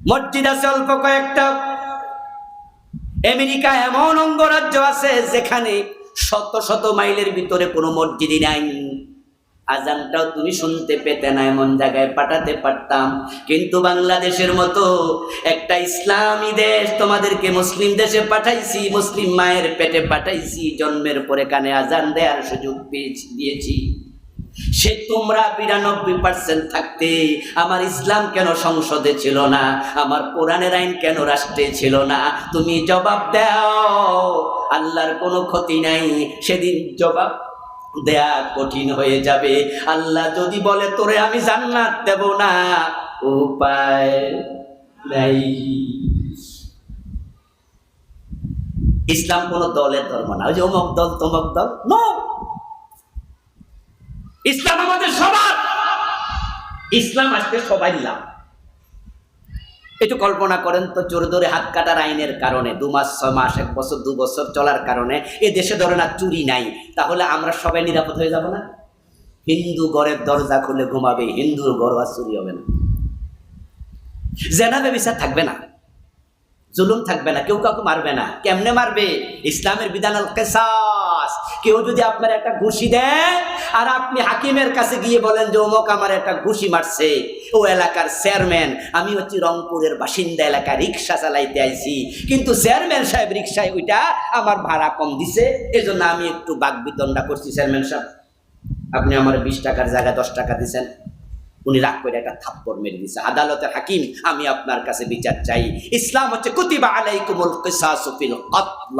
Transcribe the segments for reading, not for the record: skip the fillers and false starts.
মসজিদ আছে অল্প কয়েকটা। আমেরিকা এমন অঙ্গরাজ্য আছে যেখানে শত শত মাইলের ভিতরে কোনো মসজিদই নাই, আজানটাও তুমি শুনতে পেতে না, এমন জায়গায় পাঠাতে পারতাম। কিন্তু বাংলাদেশের মতো একটা ইসলামী দেশ, তোমাদেরকে মুসলিম দেশে পাঠাইছি, মুসলিম মায়ের পেটে পাঠাইছি, জন্মের পরে কানে আজান দেওয়ার সুযোগ দিয়েছি। সে তোমরা 92% থাকতে আমার ইসলাম কেন সংসদে ছিল না, আমার কোরআনের আইন কেন রাষ্ট্রে ছিল না? তুমি জবাব দাও। আল্লাহর কোনো ক্ষতি নাই, সেদিন জবাব দেয়া কঠিন হয়ে যাবে। আল্লাহ যদি বলে তোরে আমি জান্নাত দেব না, উপায় নাই। ইসলাম কোন দলের ধর্ম না, ওই যে অমুক দল তমুক দল, নো। ইসলাম আমাদের সবার, ইসলাম আসতে সবাই লাভ। একটু কল্পনা করেন তো, চোরে ধরে হাত কাটার আইনের কারণে 2 মাস 6 মাস 1 বছর 2 বছর চলার কারণে এ দেশে ধরে না চুরি নাই, তাহলে আমরা সবাই নিরাপদ হয়ে যাব না? হিন্দু ঘরের দরজা খুলে ঘুমাবে, হিন্দুর ঘর আর চুরি হবে না, জেনা ব্যভিচার থাকবে না, জুলুম থাকবে না, কেউ কাউকে মারবে না। কেমনে মারবে? ইসলামের বিধান আল কিসাস। কেউ যদি আপনার একটা ঘুষি দেয় আর আপনি হাকিমের কাছে গিয়ে বলেন যে অমুক আমার একটা ঘুষি মারছে, ও এলাকার চেয়ারম্যান, আমি হচ্ছি রংপুরের বাসিন্দা, এলাকা রিক্সা চালাইতে আইছি, কিন্তু চেয়ারম্যান সাহেব রিক্সায় ওইটা আমার ভাড়া কম দিছে, এজন্য আমি একটু বাকবিতণ্ডা করছি। চেয়ারম্যান সাহেব, আপনি আমার 20 টাকার জায়গায় 10 টাকা দিচ্ছেন। উনি রাগ করে একটা থাপ্পড় মেরে দিছে। আদালতের হাকিম, আমি আপনার কাছে বিচার চাই। ইসলাম হচ্ছে কুতিবা আলাইকুমুল কিসাসু ফিল কতল,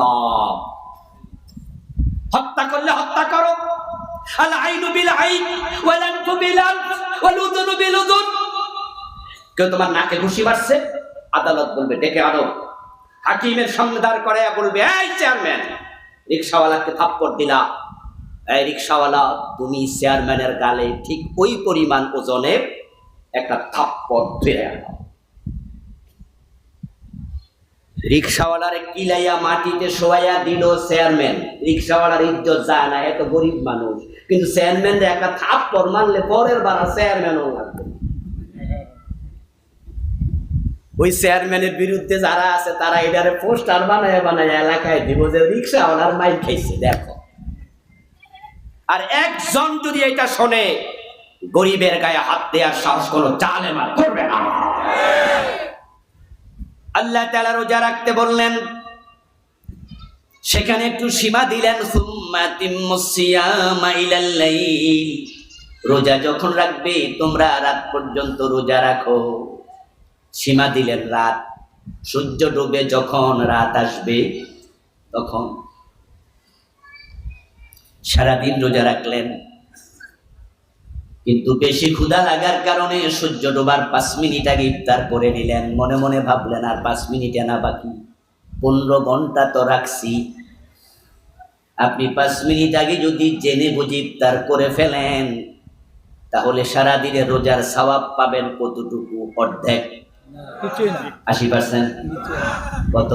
হত্যা করলে হত্যা করো। আল আইনু বিল আইন ওয়াল আনফু বিল আনফ ওয়াল উযুনু বিল উযুন। কেউ তোমার নাকে ঘুষি মারছে, আদালত বলবে ডেকে আনো, হাকিমের সামনে দাঁড় করায়া বলবে, এই চেয়ারম্যান, রিকশাওয়ালাকে থাপ্পড় দিলা, এই রিকশাওয়ালা, তুমি চেয়ারম্যানের গালে ঠিক ওই পরিমাণ ওজনের একটা থাপ্পড় ধরে আনো। রিকশাওয়ালারে কিলাইয়া মাটিতে শোয়াইয়া দিল চেয়ারম্যান, রিকশাওয়ালার ইজ্জত যায় না, এত গরিব মানুষ, কিন্তু চেয়ারম্যান একটা থাপ্পড় মারলে পরের বার চেয়ারম্যানও লাগবে। ওই চেয়ারম্যানের বিরুদ্ধে যারা আছে তারা এটারে পোস্টার বানায় বানায় এলাকায় দিব যে রিকশাওয়ালার মাইর খাইছে, দেখো। আর একজন যদি এটা শোনে, গরিবের গায়ে হাত দেওয়ার সাহস কোনো জালেমান করবে না। আল্লাহ তাআলা রোজা রাখতে বললেন, সেখানে একটু সীমা দিলেন, সুম্মা তিম্মুস সিয়ামা ইলাল লাইল, রোজা যখন রাখবে তোমরা রাত পর্যন্ত রোজা রাখো। সীমা দিলেন রাত, সূর্য ডুবে যখন রাত আসবে তখন। সারাদিন রোজা রাখলেন, কিন্তু বেশি ক্ষুধা লাগার কারণে সূর্য ডোবার 5 মিনিট আগে ইফতার করে নিলেন। মনে মনে ভাবলেন আর 5 মিনিট না বাকি, 15 ঘন্টা তো রাখছি। আপনি 5 মিনিট আগে যদি জেনে বুঝে ইফতার করে ফেলেন, তাহলে সারাদিনে রোজার সওয়াব পাবেন কতটুকু? অর্ধেক, 80%, কত?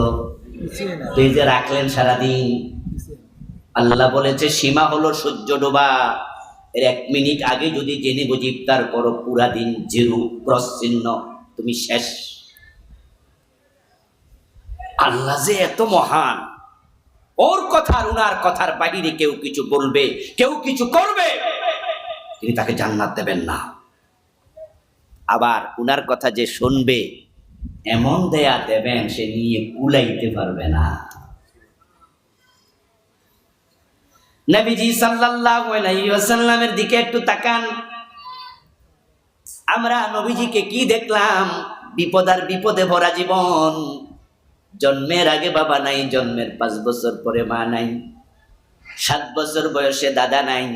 তুই যে রাখলেন সারাদিন, আল্লাহ বলেছে সীমা হলো সূর্য ডোবা, এর 1 মিনিট আগে যদি জেনে বুঝে ইফতার করো, পুরা দিন জিরো, ক্রস চিহ্ন, তুমি শেষ। আল্লাহ যে এত মহান, ওর কথা আর উনার কথার বাহিরে কেউ কিছু বলবে, কেউ কিছু করবে, তিনি তাকে জান্নাত দেবেন না। আবার উনার কথা যে শুনবে, এমন দেয়া দেবেন সে নিয়ে কুলাইতে পারবে না। নবীজি সাল্লাল্লাহু আলাইহি ওয়াসাল্লামের দিকে একটু তাকান। আমরা নবীজিকে কি দেখলাম? বিপদ আর বিপদে ভরা জীবন। জন্মের আগে বাবা নাই, জন্মের 5 বছর পরে মা নাই, 7 বছর বয়সে দাদা নাই,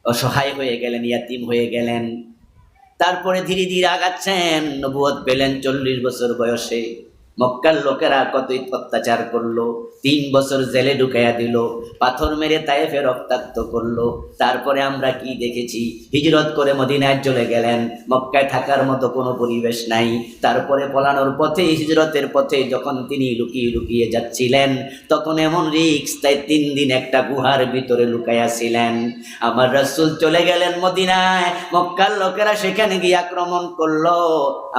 অসহায় হয়ে গেলেন, ইয়াতিম হয়ে গেলেন। তারপরে ধীরে ধীরে আগাচ্ছেন, নবুয়ত পেলেন 40 বছর বয়সে, মক্কার লোকেরা কতই অত্যাচার করলো, 3 বছর জেলে ঢুকাইয়া দিল, পাথর মেরে তায়েফে রক্তাক্ত করলো। তারপরে আমরা কি দেখেছি? হিজরত করে মদিনায় চলে গেলেন, মক্কায় থাকার মতো কোনো পরিবেশ নাই। তারপরে পলানোর পথে, হিজরতের পথে যখন তিনি লুকিয়ে লুকিয়ে যাচ্ছিলেন, তখন এমন রিক্স, তাই 3 দিন একটা গুহার ভিতরে লুকাইয়াছিলেন। আমার রাসূল চলে গেলেন মদিনায়, মক্কার লোকেরা সেখানে গিয়ে আক্রমণ করলো।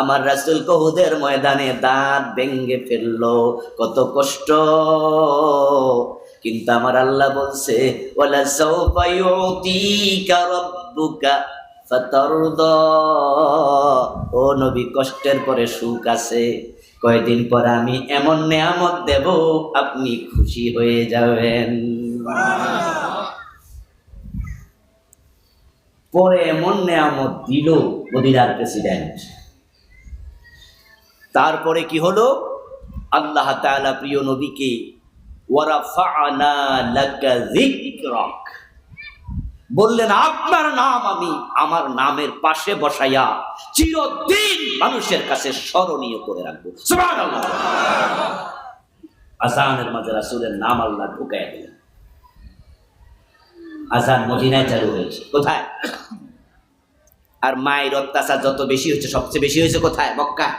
আমার রাসূল উহুদের ময়দানে দাঁত ভেঙে ফেললো, কত কষ্ট। কিন্তু আমার আল্লাহ বলছে, ওয়ালা সাওফা ইউতিকা রাব্বুকা ফাতারদা। ও নবী, কষ্টের পরে সুখ আছে। কয়দিন পর আমি এমন নেয়ামত দেব, আপনি খুশি হয়ে যাবেন। পরে এমন নেয়ামত দিল মদিনার প্রেসিডেন্ট। তারপরে কি হলো? আল্লাহ তাআলা প্রিয় নবীকে ওয়ারাফা'না লাকা যিকরাক বললেন, আপনার নাম আমি আমার নামের পাশে বসাইয়া চিরদিন মানুষের কাছে স্মরণীয় করে রাখবো। সুবহানাল্লাহ। আযানের মাঝে রাসূলের নাম আল্লাহ ঢুকাইয়া দিলেন। আযান মদিনায় চালু হয়েছে। কোথায়? আর মায়ের অত্যাচার যত বেশি হচ্ছে, সবচেয়ে বেশি হয়েছে কোথায়? মক্কায়।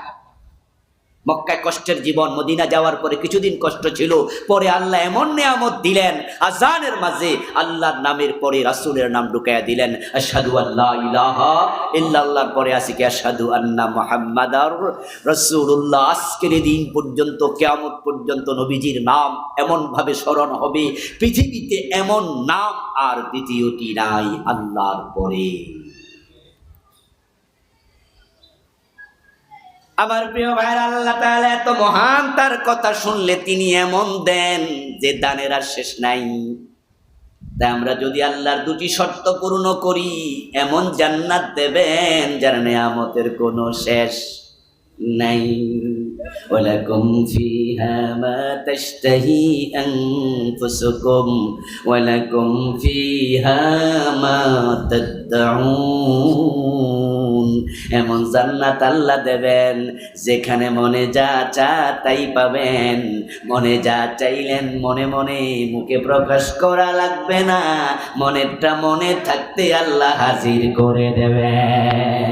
মক্কায় কষ্টের জীবন, মদিনা যাওয়ার পরে কিছুদিন কষ্ট ছিল, পরে আল্লাহ এমন নিয়ামত দিলেন, আযানের মাঝে আল্লাহর নামের পরে রাসূলের নাম ঢুকাইয়া দিলেন। আশহাদু আল্লা ইলাহা ইল্লাল্লাহর পরে আছে কি আশহাদু আন্না মুহাম্মাদার রাসূলুল্লাহ। আজকের দিন পর্যন্ত, কিয়ামত পর্যন্ত নবীজির নাম এমন ভাবে স্মরণ হবে, পৃথিবীতে এমন নাম আর দ্বিতীয়টি নাই আল্লাহর পরে। আমার প্রিয় ভাইরা, আল্লাহ তাআলা এত মহান, তার কথা শুনলে তিনি এমন দেন যে দানের আর শেষ নাই। তাই আমরা যদি আল্লাহর 2টি শর্ত পূর্ণ করি, এমন জান্নাত দেবেন যার নিয়ামতের কোনো শেষ নাই। ওয়ালাকুম ফিহা মা তাশতাহি আনফুসুকুম ওয়ালাকুম ফিহা মা তাদউন। এমন জান্নাত আল্লাহ দেবেন যেখানে মনে যা চা তাই পাবেন। মনে যা চাইলেন মনে মনে মুখে প্রকাশ করা লাগবে না, মনেরটা মনে থাকতে আল্লাহ হাজির করে দেবেন।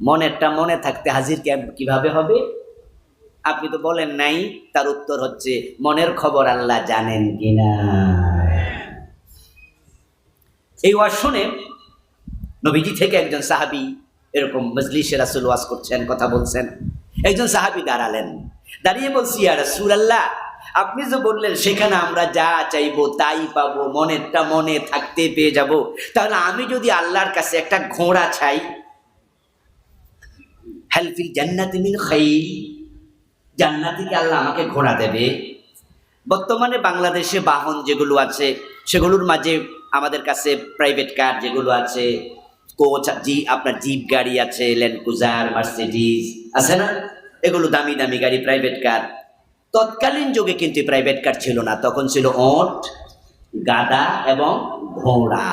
মনেরটা মনে থাকতে হাজির কিভাবে হবে? আপনি তো বলেন নাই, তার উত্তর হচ্ছে মনের খবর আল্লাহ জানেন কিনা। এই ওয়াজ শুনে নবীজি থেকে একজন সাহাবী, এরকম মজলিসে রাসূল ওয়াজ করছেন, কথা বলছেন, একজন সাহাবী দাঁড়ালেন, দাঁড়িয়ে বলছি, ইয়া রাসূলুল্লাহ, আপনি যে বললেন সেখানে আমরা যা চাইবো তাই পাবো, মনেরটা মনে থাকতে পেয়ে যাব, তাহলে আমি যদি আল্লাহর কাছে একটা ঘোড়া চাই, হাল ফিল জান্নাতি মিন খাইল, জান্নাতে কি আল্লাহ আমাকে ঘোড়া দেবে? বর্তমানে বাংলাদেশে বাহন যেগুলো আছে সেগুলোর মাঝে আমাদের কাছে প্রাইভেট কার যেগুলো আছে, কোচ, আপনার জিপ গাড়ি আছে, ল্যান্ড ক্রুজার, মার্সিডিজ আছে না, এগুলো দামি দামি গাড়ি, প্রাইভেট কার। তৎকালীন যুগে কিন্তু প্রাইভেট কার ছিল না, তখন ছিল ওট, গাধা এবং ঘোড়া।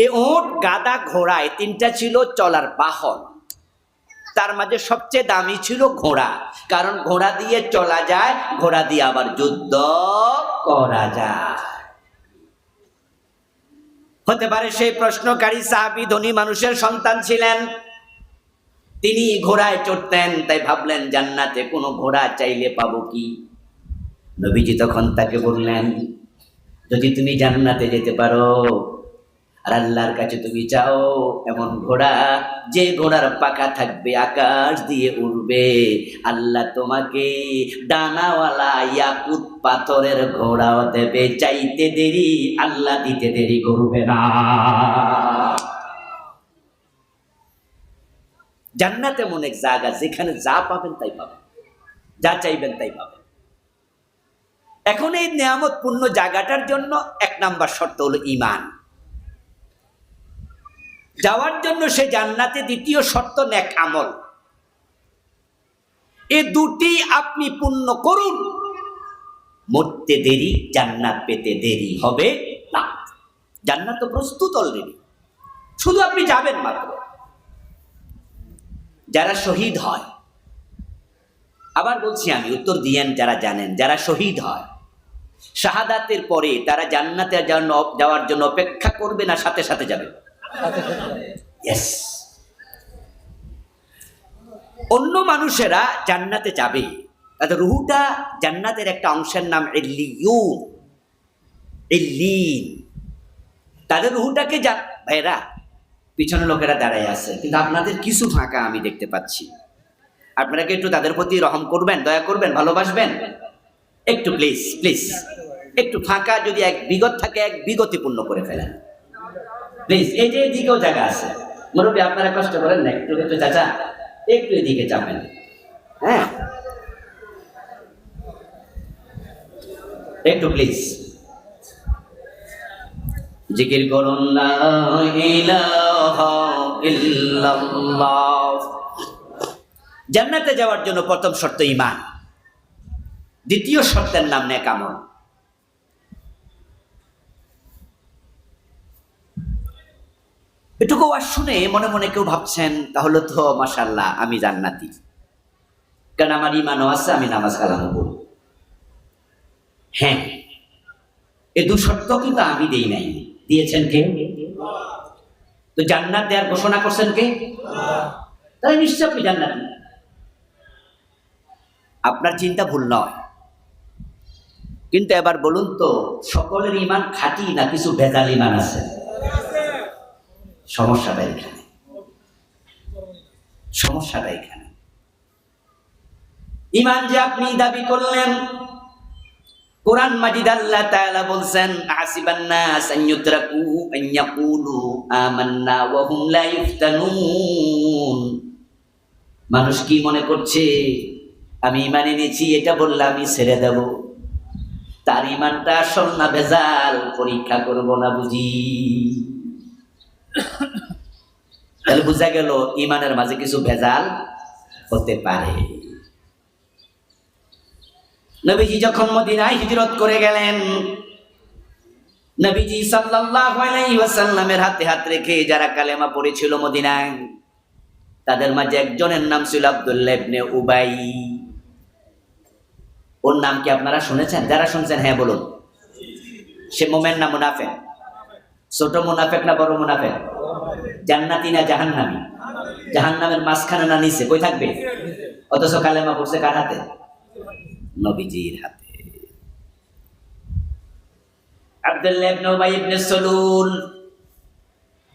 এই ওট, গাধা, ঘোড়া, এই 3টা ছিল চলার বাহন। তার মাঝে সবচেয়ে দামি ছিল ঘোড়া, কারণ ঘোড়া দিয়ে চলা যায়, ঘোড়া দিয়ে আবার যুদ্ধ করা যায়। হতে পারে সেই প্রশ্নকারী সাহাবী ধনী মানুষের সন্তান ছিলেন, তিনি ঘোড়ায় চড়তেন, তাই ভাবলেন জান্নাতে কোনো ঘোড়া চাইলে পাবো কি। নবীজি তখন তাকে বললেন, যদি তুমি জান্নাতে যেতে পারো আর আল্লাহর কাছে তুমি চাও এমন ঘোড়া, যে ঘোড়ার পাকা থাকবে, আকাশ দিয়ে উড়বে, আল্লাহ তোমাকে ডানাওয়ালা ইয়াকুত পাথরের ঘোড়াও দেবে। চাইতে দেরি, আল্লাহ দিতে দেরি করবে না। জান্নাত এমন এক জায়গা যেখানে যা পাবেন তাই পাবেন, যা চাইবেন তাই পাবেন। এখন এই নিয়ামত পূর্ণ জায়গাটার জন্য 1 নাম্বার শর্ত হলো ঈমান। যাওয়ার জন্য সে জান্নাতে 2য় শর্ত নেক আমল। এই 2টি আপনি পূর্ণ করুন, মরতে দেরি, জান্নাত পেতে দেরি হবে না। জান্নাত তো প্রস্তুত অলরেডি, শুধু আপনি যাবেন মাত্র। যারা শহীদ হয়, আবার বলছি আমি, উত্তর দিয়েন যারা জানেন, যারা শহীদ হয় শাহাদাতের পরে তারা জান্নাতে যাওয়ার জন্য অপেক্ষা করবে না সাথে সাথে যাবে? ইয়েস। অন্য মানুষেরা জান্নাতে যাবে, তাদের রুহুটা জান্নাতের একটা অংশের নাম ইল্লিয়ুন, ইল্লিন। তাদের রুহুটাকে ভাইরা, পিছনে লোকেরা দাঁড়ায় আছে, কিন্তু আপনাদের কিছু ফাঁকা আমি দেখতে পাচ্ছি। আপনারা কি একটু তাদের প্রতি রহম করবেন, দয়া করবেন, ভালোবাসবেন? একটু প্লিজ প্লিজ, একটু ফাঁকা যদি এক বিগত থাকে, এক বিগতি পূর্ণ করে ফেলেন প্লিজ। এই যে এদিকেও জায়গা আছে, মুরব্বী আপনারা কষ্ট করেন না, একটু একটু চাচা একটু এদিকে যাবেন। হ্যাঁ, একটু প্লিজ জিকির করুন লা ইলাহা ইল্লাল্লাহ। জান্নাতে যাওয়ার জন্য প্রথম শর্ত ঈমান, দ্বিতীয় শর্তের নাম নেক আমল। এটুকু আর শুনে মনে মনে কেউ ভাবছেন তাহলে তো মাশাআল্লাহ আমি জান্নাতি, কারণ আমার ঈমানও আছে, আমি নামাজ কালামও পড়ি। হ্যাঁ, এই দু শর্ত কিন্তু আমি দেই নাই, দিয়েছেন কে? তো জান্নাত দেওয়ার ঘোষণা করছেন কে? তাহলে নিশ্চয় আপনি জান্নাতি। আপনার চিন্তা ভুল নয়, কিন্তু এবার বলুন তো সকলের ঈমান খাঁটি না কিছু ভেজাল ঈমান আছে? সমস্যাটা এখানে, সমস্যাটা এখানে। ঈমান যে আপনি দাবি করলেন, কোরআন মাজিদ আল্লাহ তাআলা বলছেন হাসিবান নাস আন ইউতরাকু আন ইয়াকুলু আমান্না ওয়া হুম লা ইফতানুন। মানুষ কি মনে করছে আমি ঈমান এনেছি এটা বললে আমি ছেড়ে দেব? তার ঈমানটা আসল না ভেজাল পরীক্ষা করব না বুঝি? তাহলে বোঝা গেল ঈমানের মাঝে কিছু ভেজাল হতে পারে। নবীজি যখন মদিনায় হিজরত করে গেলেন, নবীজি সাল্লাল্লাহু আলাইহি ওয়াসাল্লামের হাতে হাত রেখে যারা কালেমা পড়েছিল মদিনায়, তাদের মাঝে একজনের নাম ছিল আব্দুল্লাহ ইবনে উবাই। ওর নাম কি আপনারা শুনেছেন? যারা শুনছেন হ্যাঁ বলুন। সে মুমিন না মুনাফিক? ছোট মুনাফিক না বড় মুনাফিক? জান্নাতি না জাহান্নামী? জাহান্নামের মাঝখানে না নিচে? কই থাকবে? অথচ কালেমা পড়ছে কার হাতে? নবীজির হাতে। আব্দুল্লাহ ইবনে উবাই ইবনে সালুল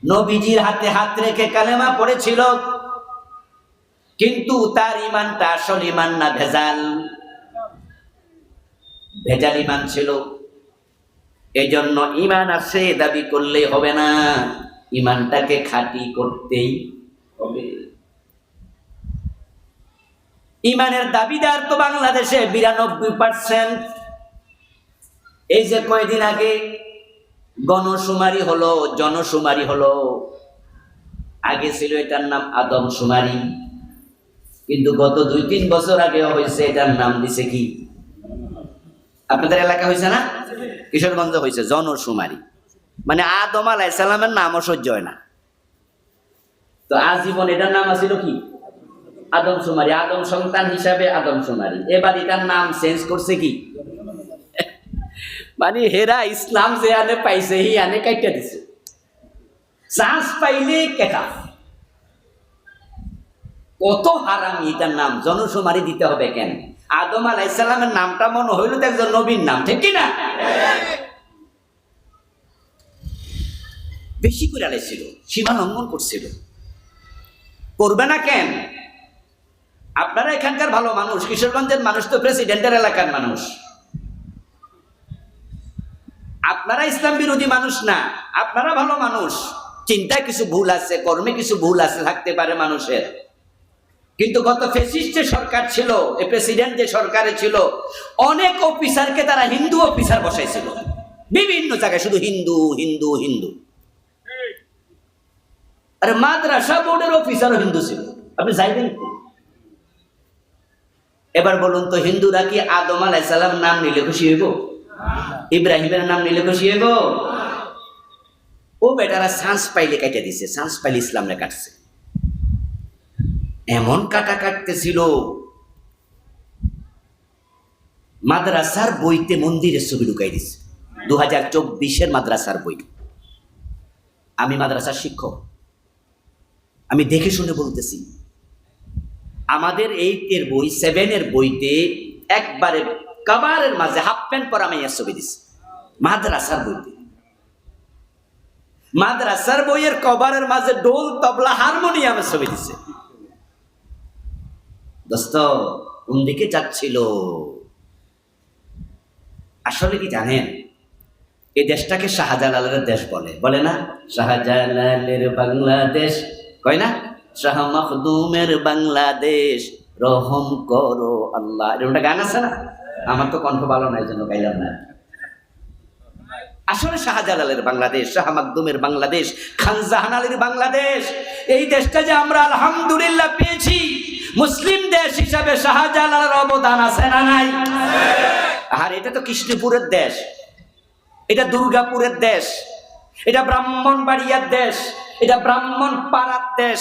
নবীজির হাতে হাত রেখে কালেমা পড়েছিল, কিন্তু তার ঈমানটা আসল ঈমান না ভেজাল? ভেজাল ঈমান ছিল। এজন্য ঈমান আছে দাবি করলে হবে না, ঈমানটাকে খাঁটি করতেই হবে। ঈমানের দাবিদার তো বাংলাদেশে 92%। এই যে কয়েকদিন আগে গণশুমারি হলো, জনশুমারি হলো, আগে ছিল এটার নাম আদমশুমারি, কিন্তু গত 2-3 বছর আগে হয়েছে এটার নাম দিছে কি? আপনাদের এলাকা হয়েছে না? কিশোরগঞ্জে হয়েছে জনশুমারি। মানে আদম আলাইহিস সালামের নামও সহ্য হয় না, তো আজীবন এটার নাম আছিল কি? আদমশুমারি। আদম সন্তান হিসাবে আদমশুমারি। এবার এটার নাম চেঞ্জ করছে কি? মানে হেরা ইসলাম যে আনে পাইছে হি আনে কাইটা দিছে, চান্স পাইলে কেটা। কত হারামি এটার নাম জনশুমারি দিতে হবে কেন? আদম আলাইহিস সালামের নামটা মনে হইল তো একজন নবীর নাম, ঠিক কি না? বেশি করে আলাইছিল, সীমা লঙ্ঘন করছিল। করবে না কেন? আপনারা এখানকার ভালো মানুষ, কিশোরগঞ্জের মানুষ তো প্রেসিডেন্টের এলাকার মানুষ। আপনারা ইসলাম বিরোধী মানুষ না, আপনারা ভালো মানুষ। চিন্তায় কিছু ভুল আছে, কর্মে কিছু ভুল আছে, থাকতে পারে মানুষের। কিন্তু গত ফ্যাসিস্ট যে সরকার ছিল, এই প্রেসিডেন্ট যে সরকারে ছিল, অনেক অফিসারকে তারা হিন্দু অফিসার বসাইছিল বিভিন্ন জায়গায়, শুধু হিন্দু হিন্দু হিন্দু। আরে মাদ্রাসা বোর্ডের অফিসারও হিন্দু ছিল, আপনি যাইবেন কি? এবার বলুন তো হিন্দুরা কি আদম আলাইহিস সালাম নাম নিলে খুশি হইব? ইব্রাহিমের নাম নিলে খুশি হইব? ও বেটারা চান্স পাইলে কাটে দিছে, চান্স পাইলে ইসলামরে কাটছে। এমন কাটা কাটতেছিল, মাদ্রাসার বইতে মন্দিরের ছবি ঢুকাই দিছে। 2024 মাদ্রাসার বই। আমি মাদ্রাসার শিক্ষক, আমি দেখে শুনে বলতেছি, আমাদের 8 বই 7 বইতে একবারে কাবারের মাঝে হাফ প্যান্ট পরা মাইয়ার ছবি দিছে। মাদ্রাসার বইতে, মাদ্রাসার বইয়ের কভারের মাঝে ডোল, তবলা, হারমোনিয়ামের ছবি দিছে। দোস্ত, কোন দিকে যাচ্ছিল? আসলে কি জানেন, এই দেশটাকে শাহজালালের দেশ বলে, বলে না? শাহজালালের বাংলাদেশ কয় না? শাহ মখদুমের বাংলাদেশ, রহম করো আল্লাহ। এরকম গান আছে না? আমার তো কণ্ঠ ভালো না, এই জন্য গাইলাম না। আসলে শাহজালালের বাংলাদেশ, শাহ মখদুমের বাংলাদেশ, খান জাহান আলীর বাংলাদেশ। এই দেশটা যে আমরা আলহামদুলিল্লাহ পেয়েছি, মুসলিম দেশ হিসাবে শাহজালালের অবদান আছে না নাই? আর এটা তো কৃষ্ণপুরের দেশ, এটা দুর্গাপুরের দেশ, এটা ব্রাহ্মণবাড়িয়ার দেশ, এটা ব্রাহ্মণপাড়ার দেশ।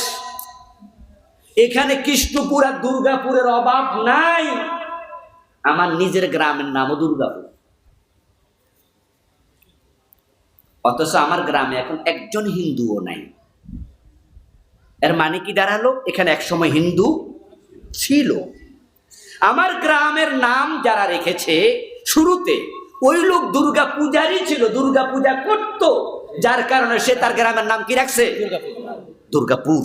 এখানে কৃষ্ণপুর আর দুর্গাপুরের অভাব নাই। আমার নিজের গ্রামের নামও দুর্গাপুর, অথচ আমার গ্রামে এখন একজন হিন্দুও নাই। এর মানে কি দাঁড়ালো? এখানে একসময় হিন্দু ছিল। আমার গ্রামের নাম যারা রেখেছে শুরুতে, ওই লোক দুর্গা পূজারই ছিল, দুর্গা পূজা করত, যার কারণে সে তার গ্রামের নাম কি রাখছে? দুর্গাপুর।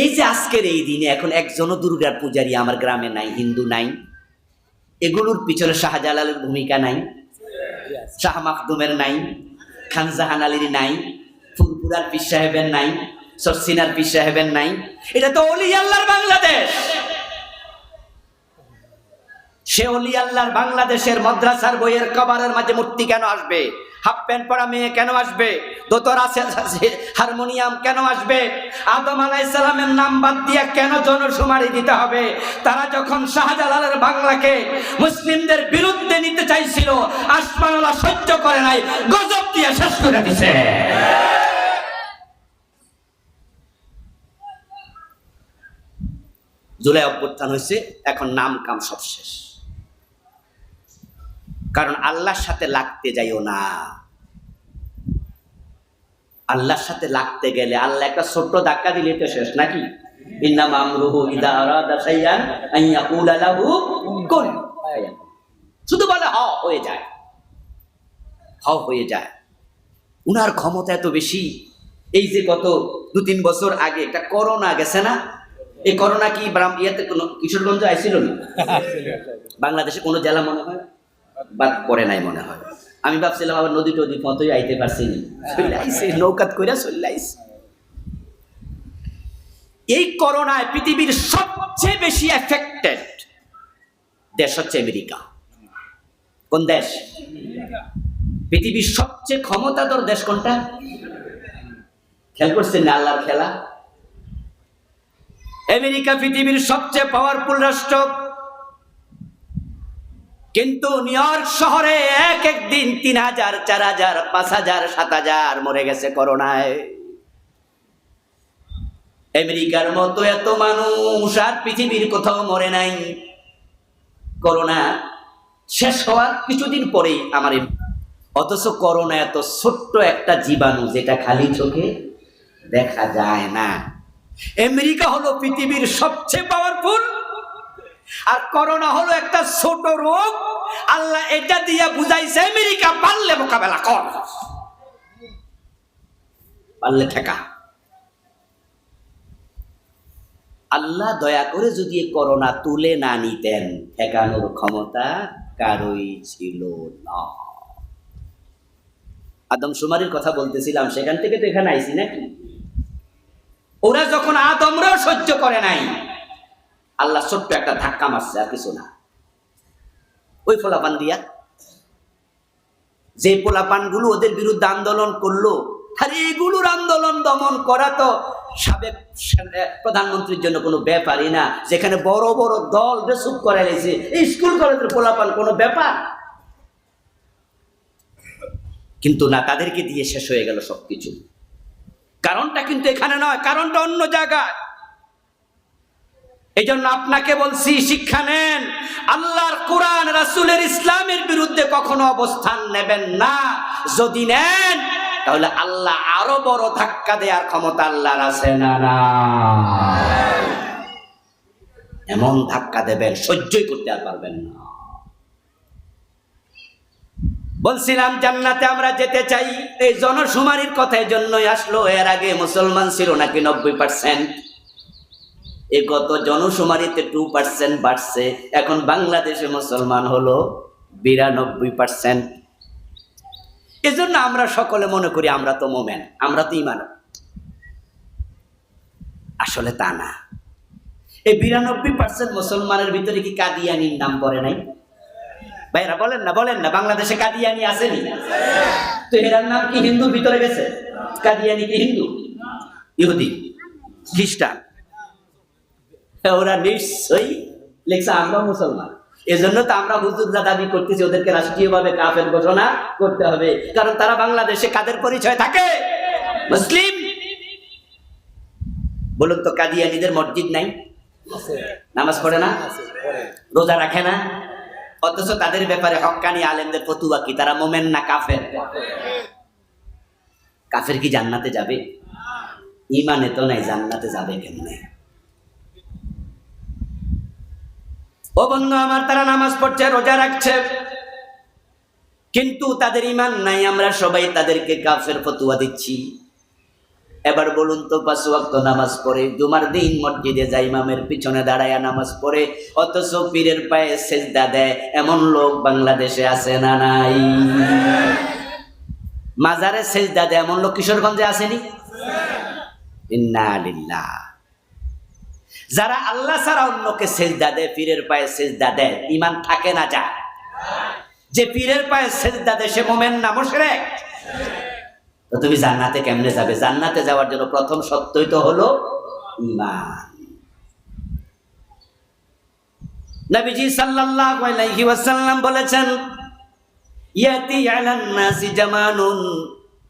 এই যে আজকের এই দিনে এখন একজনও দুর্গার পূজারী আমার গ্রামে নাই, হিন্দু নাই, এগুলোর পিছনে শাহজালালের ভূমিকা নাই, শাহ মখদুমের নাই, খান জাহান আলীর নাই, ফুরপুরার পীর সাহেবের নাই, সরসিনার পীর সাহেবের নাই। এটা তো ওলি আল্লাহর বাংলাদেশ। সে ওলি আল্লাহর বাংলাদেশের মাদ্রাসার বইয়ের কভারের মাঝে মূর্তি কেন আসবে? হাফ প্যান্ট পরা মেয়ে কেন আসবে? দোতরা হারমোনিয়াম কেন আসবে? আদম আলাইহিস সালামের নাম বাদ দিয়ে কেন জনশুমারি দিতে হবে? তারা যখন শাহজালালের বাংলাকে মুসলিমদের বিরুদ্ধে নিতে চাইছিল, আসমানওয়ালা সহ্য করে নাই, গজব দিয়ে শেষ করে দিছে। জুলাই অভ্যুত্থান হয়েছে, এখন নাম কাম সব শেষ। কারণ আল্লাহর সাথে লাগতে যাইও না। আল্লাহর সাথে লাগতে গেলে আল্লাহ একটা ছোট্ট ধাক্কা দিলে তো শেষ নাকি? ইন্নামা আমরুহু ইযা আরাদা শাইআন আন ইয়াকুলা লাহু কুন ফায়াকুন। শুধু বলে হ হয়ে যায়, হ হয়ে যায়। উনার ক্ষমতা এত বেশি। এই যে গত 2-3 বছর আগে একটা করোনা গেছে না? এই করোনা কি ইয়াতে কোনো কিশোরগঞ্জ আইছিল না? বাংলাদেশে কোনো জেলা মনে হয় বাদ পড়ে নাই মনে হয়। আমি ভাবছিলাম আবার নদী টদী মতোই আইতে পারছি না, নৌকাত কইরা চলে আইছে। এই করোনায় পৃথিবীর সবচেয়ে বেশি এফেক্টেড দেশ হচ্ছে আমেরিকা। কোন দেশ? পৃথিবীর সবচেয়ে ক্ষমতাধর দেশ কোনটা? খেয়াল করছেন না আল্লাহর খেলা? আমেরিকা পৃথিবীর সবচেয়ে পাওয়ারফুল রাষ্ট্র, কিন্তু নিউ ইয়র্ক শহরে এক একদিন 3000, 4000, 5000, 7000 মরে গেছে করোনায়। আমেরিকার মতো এত মানুষ আর পৃথিবীর কোথাও মরে নাই। করোনা শেষ হওয়ার কিছুদিন পরেই আমার, অথচ করোনা এত ছোট্ট একটা জীবাণু যেটা খালি চোখে দেখা যায় না। আমেরিকা হলো পৃথিবীর সবচেয়ে পাওয়ারফুল, আর করোনা হলো একটা ছোট রোগ। আল্লাহ এটা দিয়া বুঝাইছে আমেরিকা পারলে মোকাবেলা কর, পারলে ঠেকা। আল্লাহ দয়া করে যদি করোনা তুলে না নিতেন, ঠেকানোর ক্ষমতা কারোই ছিল না। আদমশুমারির কথা বলতেছিলাম, সেখান থেকে তো এখানে আইছি নাকি? ওরা যখন আদমরাও সহ্য করে নাই, আল্লাহ ছোট্ট একটা ধাক্কা মারছে, আর কিছু না। ওই পোলাপান দিয়া, যে পোলাপান গুলো ওদের বিরুদ্ধে আন্দোলন করলো, আর এগুলোর আন্দোলন দমন করা তো সাবেক প্রধানমন্ত্রীর জন্য কোনো ব্যাপারই না। যেখানে বড় বড় দল বেসুপ করে লেছে, এই স্কুল কলেজের পোলাপান কোনো ব্যাপার কিন্তু না, তাদেরকে দিয়ে শেষ হয়ে গেল সবকিছু। কারণটা কিন্তু এখানে নয়, কারণটা অন্য জায়গায়। এই জন্য আপনাকে বলছি, শিক্ষা নেন। আল্লাহর কোরআন রাসূলের ইসলামের বিরুদ্ধে কখনো অবস্থান নেবেন না। যদি নেন তাহলে আল্লাহ আরো বড় ধাক্কা দেওয়ার ক্ষমতা আল্লাহর আছে না? না, এমন ধাক্কা দেবেন সহ্যই করতে আর পারবেন না। বলছিলাম জান্নাতে আমরা যেতে চাই, এই জনশুমারির কথা এই জন্যই আসলো। এর আগে মুসলমান ছিল নাকি 90%, এই গত জনশুমারিতে 2% বাড়ছে। এখন বাংলাদেশে মুসলমান হলো 92%। এজন্য আমরা সকলে মনে করি আমরা তো মোমেন, আমরা তো ঈমান। আসলে তা না। এই 92% মুসলমানের ভিতরে কি কাদিয়ানির নাম পড়ে নাই? ভাইরা বলেন না, বলেন না, বাংলাদেশে কাদিয়ানি আসেনি? তো এরার নাম কি হিন্দুর ভিতরে গেছে? কাদিয়ানি কি হিন্দু, ইহুদি, খ্রিস্টান? ওরা নিশ্চয়ই লেখছে আমরা মুসলমান। এজন্য তো আমরা হুজুররা দাবি করতেছি ওদেরকে রাষ্ট্রীয়ভাবে কাফের ঘোষণা করতে হবে, কারণ তারা বাংলাদেশে কাদের পরিচয় থাকে? মুসলিম। বলুন তো, কাদিয়ানিদের মসজিদ নাই? নামাজ পড়ে না, রোজা রাখে না, অথচ তাদের ব্যাপারে হক্কানি আলেমদের ফতুয়া কি? তারা মোমেন না কাফের? কাফের কি জান্নাতে যাবে? ঈমানে তো নাই, জান্নাতে যাবে কেমনে? ও বন্ধু আমার, তারা নামাজ পড়ছে, রোজা রাখছে, কিন্তু তাদের ঈমান নাই। আমরা সবাই তাদেরকে কাফের ফতুয়া দিচ্ছি। এবার বলুন তো, 5 ওয়াক্ত নামাজ পড়ে, জুমার দিন মসজিদে যায়, ইমামের পিছনে দাঁড়ায় নামাজ পড়ে, অথচ পীরের পায়ে সেজদা দেয়, এমন লোক বাংলাদেশে আছে না নাই? মাজারে সেজদা দেয় এমন লোক কিশোরগঞ্জে আসেনি? ইন্না লিল্লাহ। যারা আল্লাহ ছাড়া অন্যকে সেজদা দেয়, পীরের পায়ে সেজদা দেয়, ঈমান থাকে না? যা যে পীরের পায়ে সেজদা দেয় সে মুমিন না মুশরিক? তো তুমি জান্নাতে কেমনে যাবে? জান্নাতে যাওয়ার জন্য প্রথম শর্তই তো হলো ঈমান। নবীজি সাল্লাল্লাহু আলাইহি ওয়াসাল্লাম বলেছেন, ইয়াতি আলান নাসি জামানুন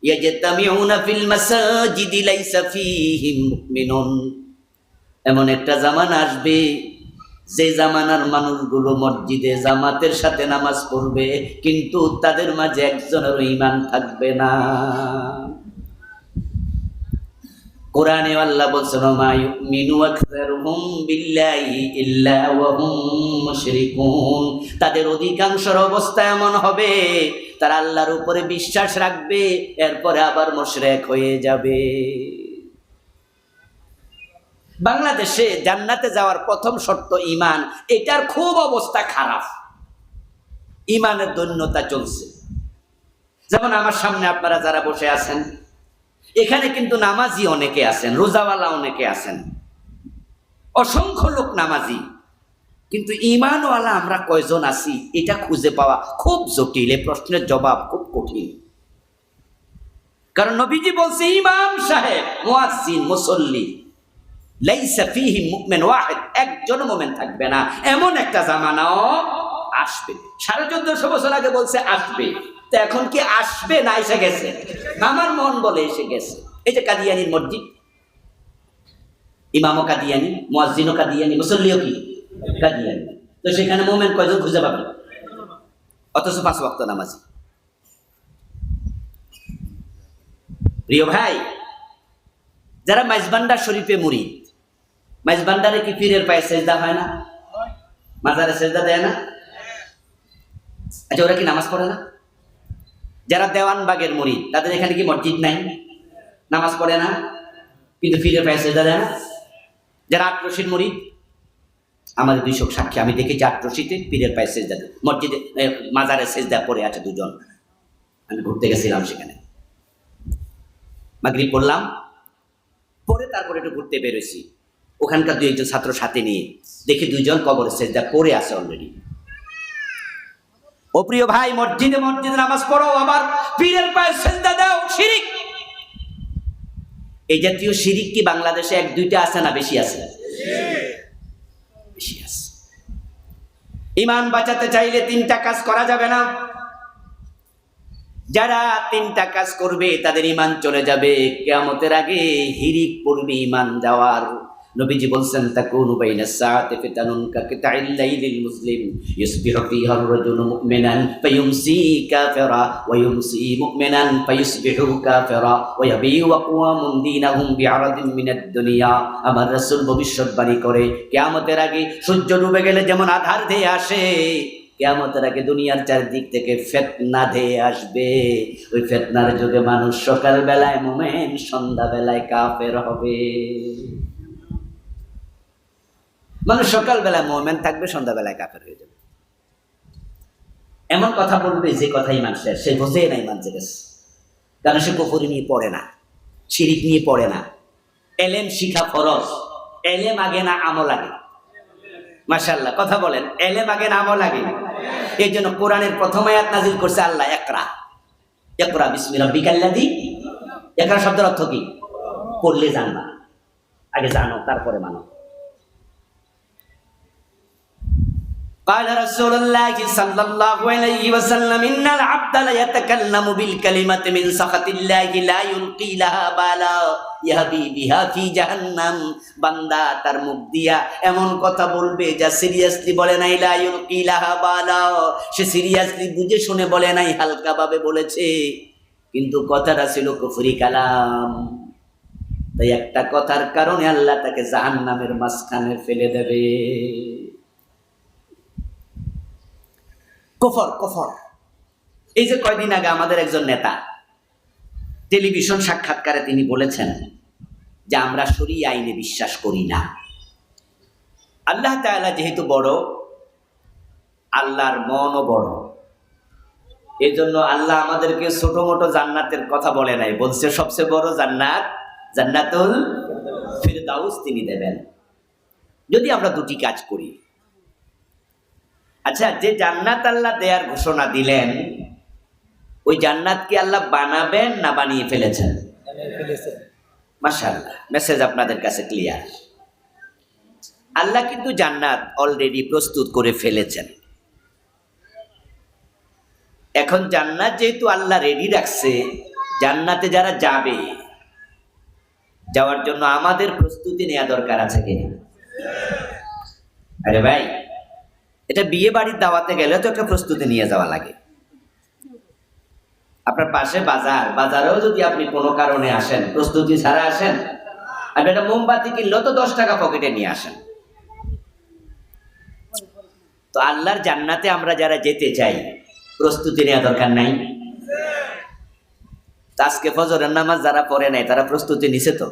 ইয়াজতামিউনা ফিল মাসাজিদি লাইসা ফীহিম মুমিনুন। এমন একটা জামানা আসবে যে জামানার মানুষগুলো মসজিদে জামাতের সাথে নামাজ পড়বে, কিন্তু তাদের মাঝে একজনের ঈমান থাকবে না। কোরআনে আল্লাহ বলছেন, মা ইউমিনু আকসারুহুম বিল্লাহি ইল্লা ওয়া হুম মুশরিকুন। তাদের অধিকাংশের অবস্থা এমন হবে, তারা আল্লাহর উপরে বিশ্বাস রাখবে, এরপরে আবার মুশরিক হয়ে যাবে। বাংলাদেশে জান্নাতে যাওয়ার প্রথম শর্ত ঈমান। এটার খুব অবস্থা খারাপ, ঈমানের দৈন্যতা চলছে। যেমন আমার সামনে আপনারা যারা বসে আছেন, এখানে কিন্তু নামাজি অনেকে আছেন, রোজাওয়ালা অনেকে আছেন, অসংখ্য লোক নামাজি, কিন্তু ঈমানওয়ালা আমরা কয়জন আছি এটা খুঁজে পাওয়া খুব জটিল। এই প্রশ্নের জবাব খুব কঠিন। কারণ নবীজি বলছে, ইমাম সাহেব, মুয়াজ্জিন, মুসল্লি, লাইসা ফীহি মুমিন ওয়াহিদ, একজন মুমিন থাকবে না, এমন একটা জামানাও আসবে। 1450 বছর আগে বলছে আসবে, তো এখন কি আসবে না এসে গেছে? আমার মন বলে এসে গেছে। এই যে কাদিয়ানির মসজিদ, ইমামও কাদিয়ানি, মুয়াজ্জিনও কাদিয়ানি, মুসল্লিও কি কাদিয়ানি, তো সেখানে মুমিন কয়জন খুঁজে পাবেন? অথচ 5 ওয়াক্ত নামাজি। প্রিয় ভাই, যারা মাইজবান্ডার শরীফে মুরিদ, মাইজবান্ডারে কি পীরের পায়ে সেজদা হয় না? মাজারে সেজদা দেয় না? আচ্ছা, ওরা কি নামাজ পড়ে না? যারা দেওয়ানবাগের মুরিদ, তাদের এখানে কি মসজিদ নাই? নামাজ পড়ে না, কিন্তু পীরের পায়ে সেজদা দেয় না? যারা আটরশির মুরিদ, আমাদের 200 সাক্ষী, আমি দেখেছি আটরশিতে পীরের পায়ে সেজদা দেয়, মসজিদে মাজারে সেজদা পড়ে আছে 2 জন। আমি ঘুরতে গেছিলাম সেখানে, মাগরিব পড়লাম, পরে তারপরে একটু ঘুরতে বেরোছি, ওখানকার 2-1 ছাত্র সাথে নিয়ে দেখি 2 জন কবরে সেজদা পড়ে আছে অলরেডি। ও প্রিয় ভাই, মসজিদে নামাজ পড়ো, আবার পীরের পায়ে সেজদা দাও, শিরিক। এই জাতীয় শিরিক কি বাংলাদেশে 1-2টা আছে না বেশি আছে? বেশি আছে। ঈমান বাঁচাতে চাইলে 3টা কাজ করা যাবে না। যারা 3টা কাজ করবে তাদের ঈমান চলে যাবে, কিয়ামতের আগে হিরিক পড়বে ঈমান যাওয়ার। নবীজি বলছেন তাকুনু বাইনাস সাআতি ফিতানুন কাকিতাইল লাইলিল মুসলিম ইউসবিহু ফিহা আর-রাজুলু মুমিনান ফায়ুমসি কাফিরা ওয়া ইউমসি মুমিনান ফায়ুসবিহু কাফিরা ওয়া ইয়াবিউ আকওয়ামুন দীনাহুম বিআরাদিন মিনাদ দুনিয়া। আমার রাসূল ভবিষ্যৎবাণী করে কিয়ামতের আগে সূর্য ডুবে গেলে যেমন আধার ধেয়ে আসে, কিয়ামতের আগে দুনিয়ার চারদিক থেকে ফিতনা ধেয়ে আসবে। ওই ফিতনার যুগে মানুষ সকাল বেলায় মুমিন, সন্ধ্যা বেলায় কাফের হবে। মানুষ সকাল বেলায় মুমিন থাকবে, সন্ধ্যা বেলায় কাফের হয়ে যাবে। এমন কথা বলবে যে কথা ইমান শেষ, সে বোঝে না ইমান জেগেছে, কারণ সে কুফরি নিয়ে পড়ে না, শিরিক নিয়ে পড়ে না। এলেম শিখা ফরজ, এলেম আগে না আমল আগে? মাশাআল্লাহ, কথা বলেন, এলেম আগে না আমল আগে? এই জন্য কোরআনের প্রথম আয়াত নাজিল করছে আল্লাহ, ইকরা ইকরা বিসমি রাব্বিকাল্লাযী। ইকরা শব্দের অর্থ কি? পড়লে জানবা, আগে জানো তারপরে মানো। قال رسول الله صلى الله عليه وسلم إن العبد لا يتكلم بالكلمة من سخط الله لا يلقي لها بالا يهدي بها في جهنم। বান্দা তার মুখ দিয়া এমন কথা বলবে যা সিরিয়াসলি বলে নাই, লা ইউলকি লাহা বালা, সে সিরিয়াসলি বুঝে শুনে বলে নাই, হালকা ভাবে বলেছে, কিন্তু কথাটা ছিল কুফরি কালাম। তাই একটা কথার কারণে আল্লাহ তাকে জাহান্নামের মাঝখানে ফেলে দেবে। Copper copper. এই যে কয়দিন আগে আমাদের একজন নেতা টেলিভিশন সাক্ষাৎকারে তিনি বলেছেন যে আমরা শরীয়ত আইনে বিশ্বাস করি না। আল্লাহ তাআলা যেহেতু বড়, আল্লাহর মনও বড়, এই জন্য আল্লাহ আমাদেরকে ছোট মোটো জান্নাতের কথা বলে নাই, বলছে সবচেয়ে বড় জান্নাত, জান্নাতুল ফিরদাউস তিনি দেবেন যদি আমরা দুটি কাজ করি। আচ্ছা, যে জান্নাত আল্লাহ দেয়ার ঘোষণা দিলেন, ওই জান্নাত কি আল্লাহ বানাবেন না বানিয়ে ফেলেছেন? মাশাআল্লাহ, মেসেজ আপনাদের কাছে ক্লিয়ার। আল্লাহ কিন্তু জান্নাত অলরেডি প্রস্তুত করে ফেলেছেন। এখন জান্নাত যেহেতু আল্লাহ রেডি রাখছে, জান্নাতে যারা যাবে, যাওয়ার জন্য আমাদের প্রস্তুতি নেওয়া দরকার আছে কিনা? আরে ভাই, এটা বিয়ে বাড়ির দাওয়াতে গেলে তো একটা প্রস্তুতি নিয়ে যাওয়া লাগে। আপনার পাশে বাজার, বাজারেও যদি আপনি কোনো কারণে আসেন, প্রস্তুতি ছাড়া আসেন, আপনি একটা মোমবাতি কিনলেও তো 10 টাকা পকেটে নিয়ে আসেন। তো আল্লাহর জান্নাতে আমরা যারা যেতে চাই, প্রস্তুতি নেওয়া দরকার নাই? আজকে ফজরের নামাজ যারা পড়ে নাই, তারা প্রস্তুতি নিছে তো?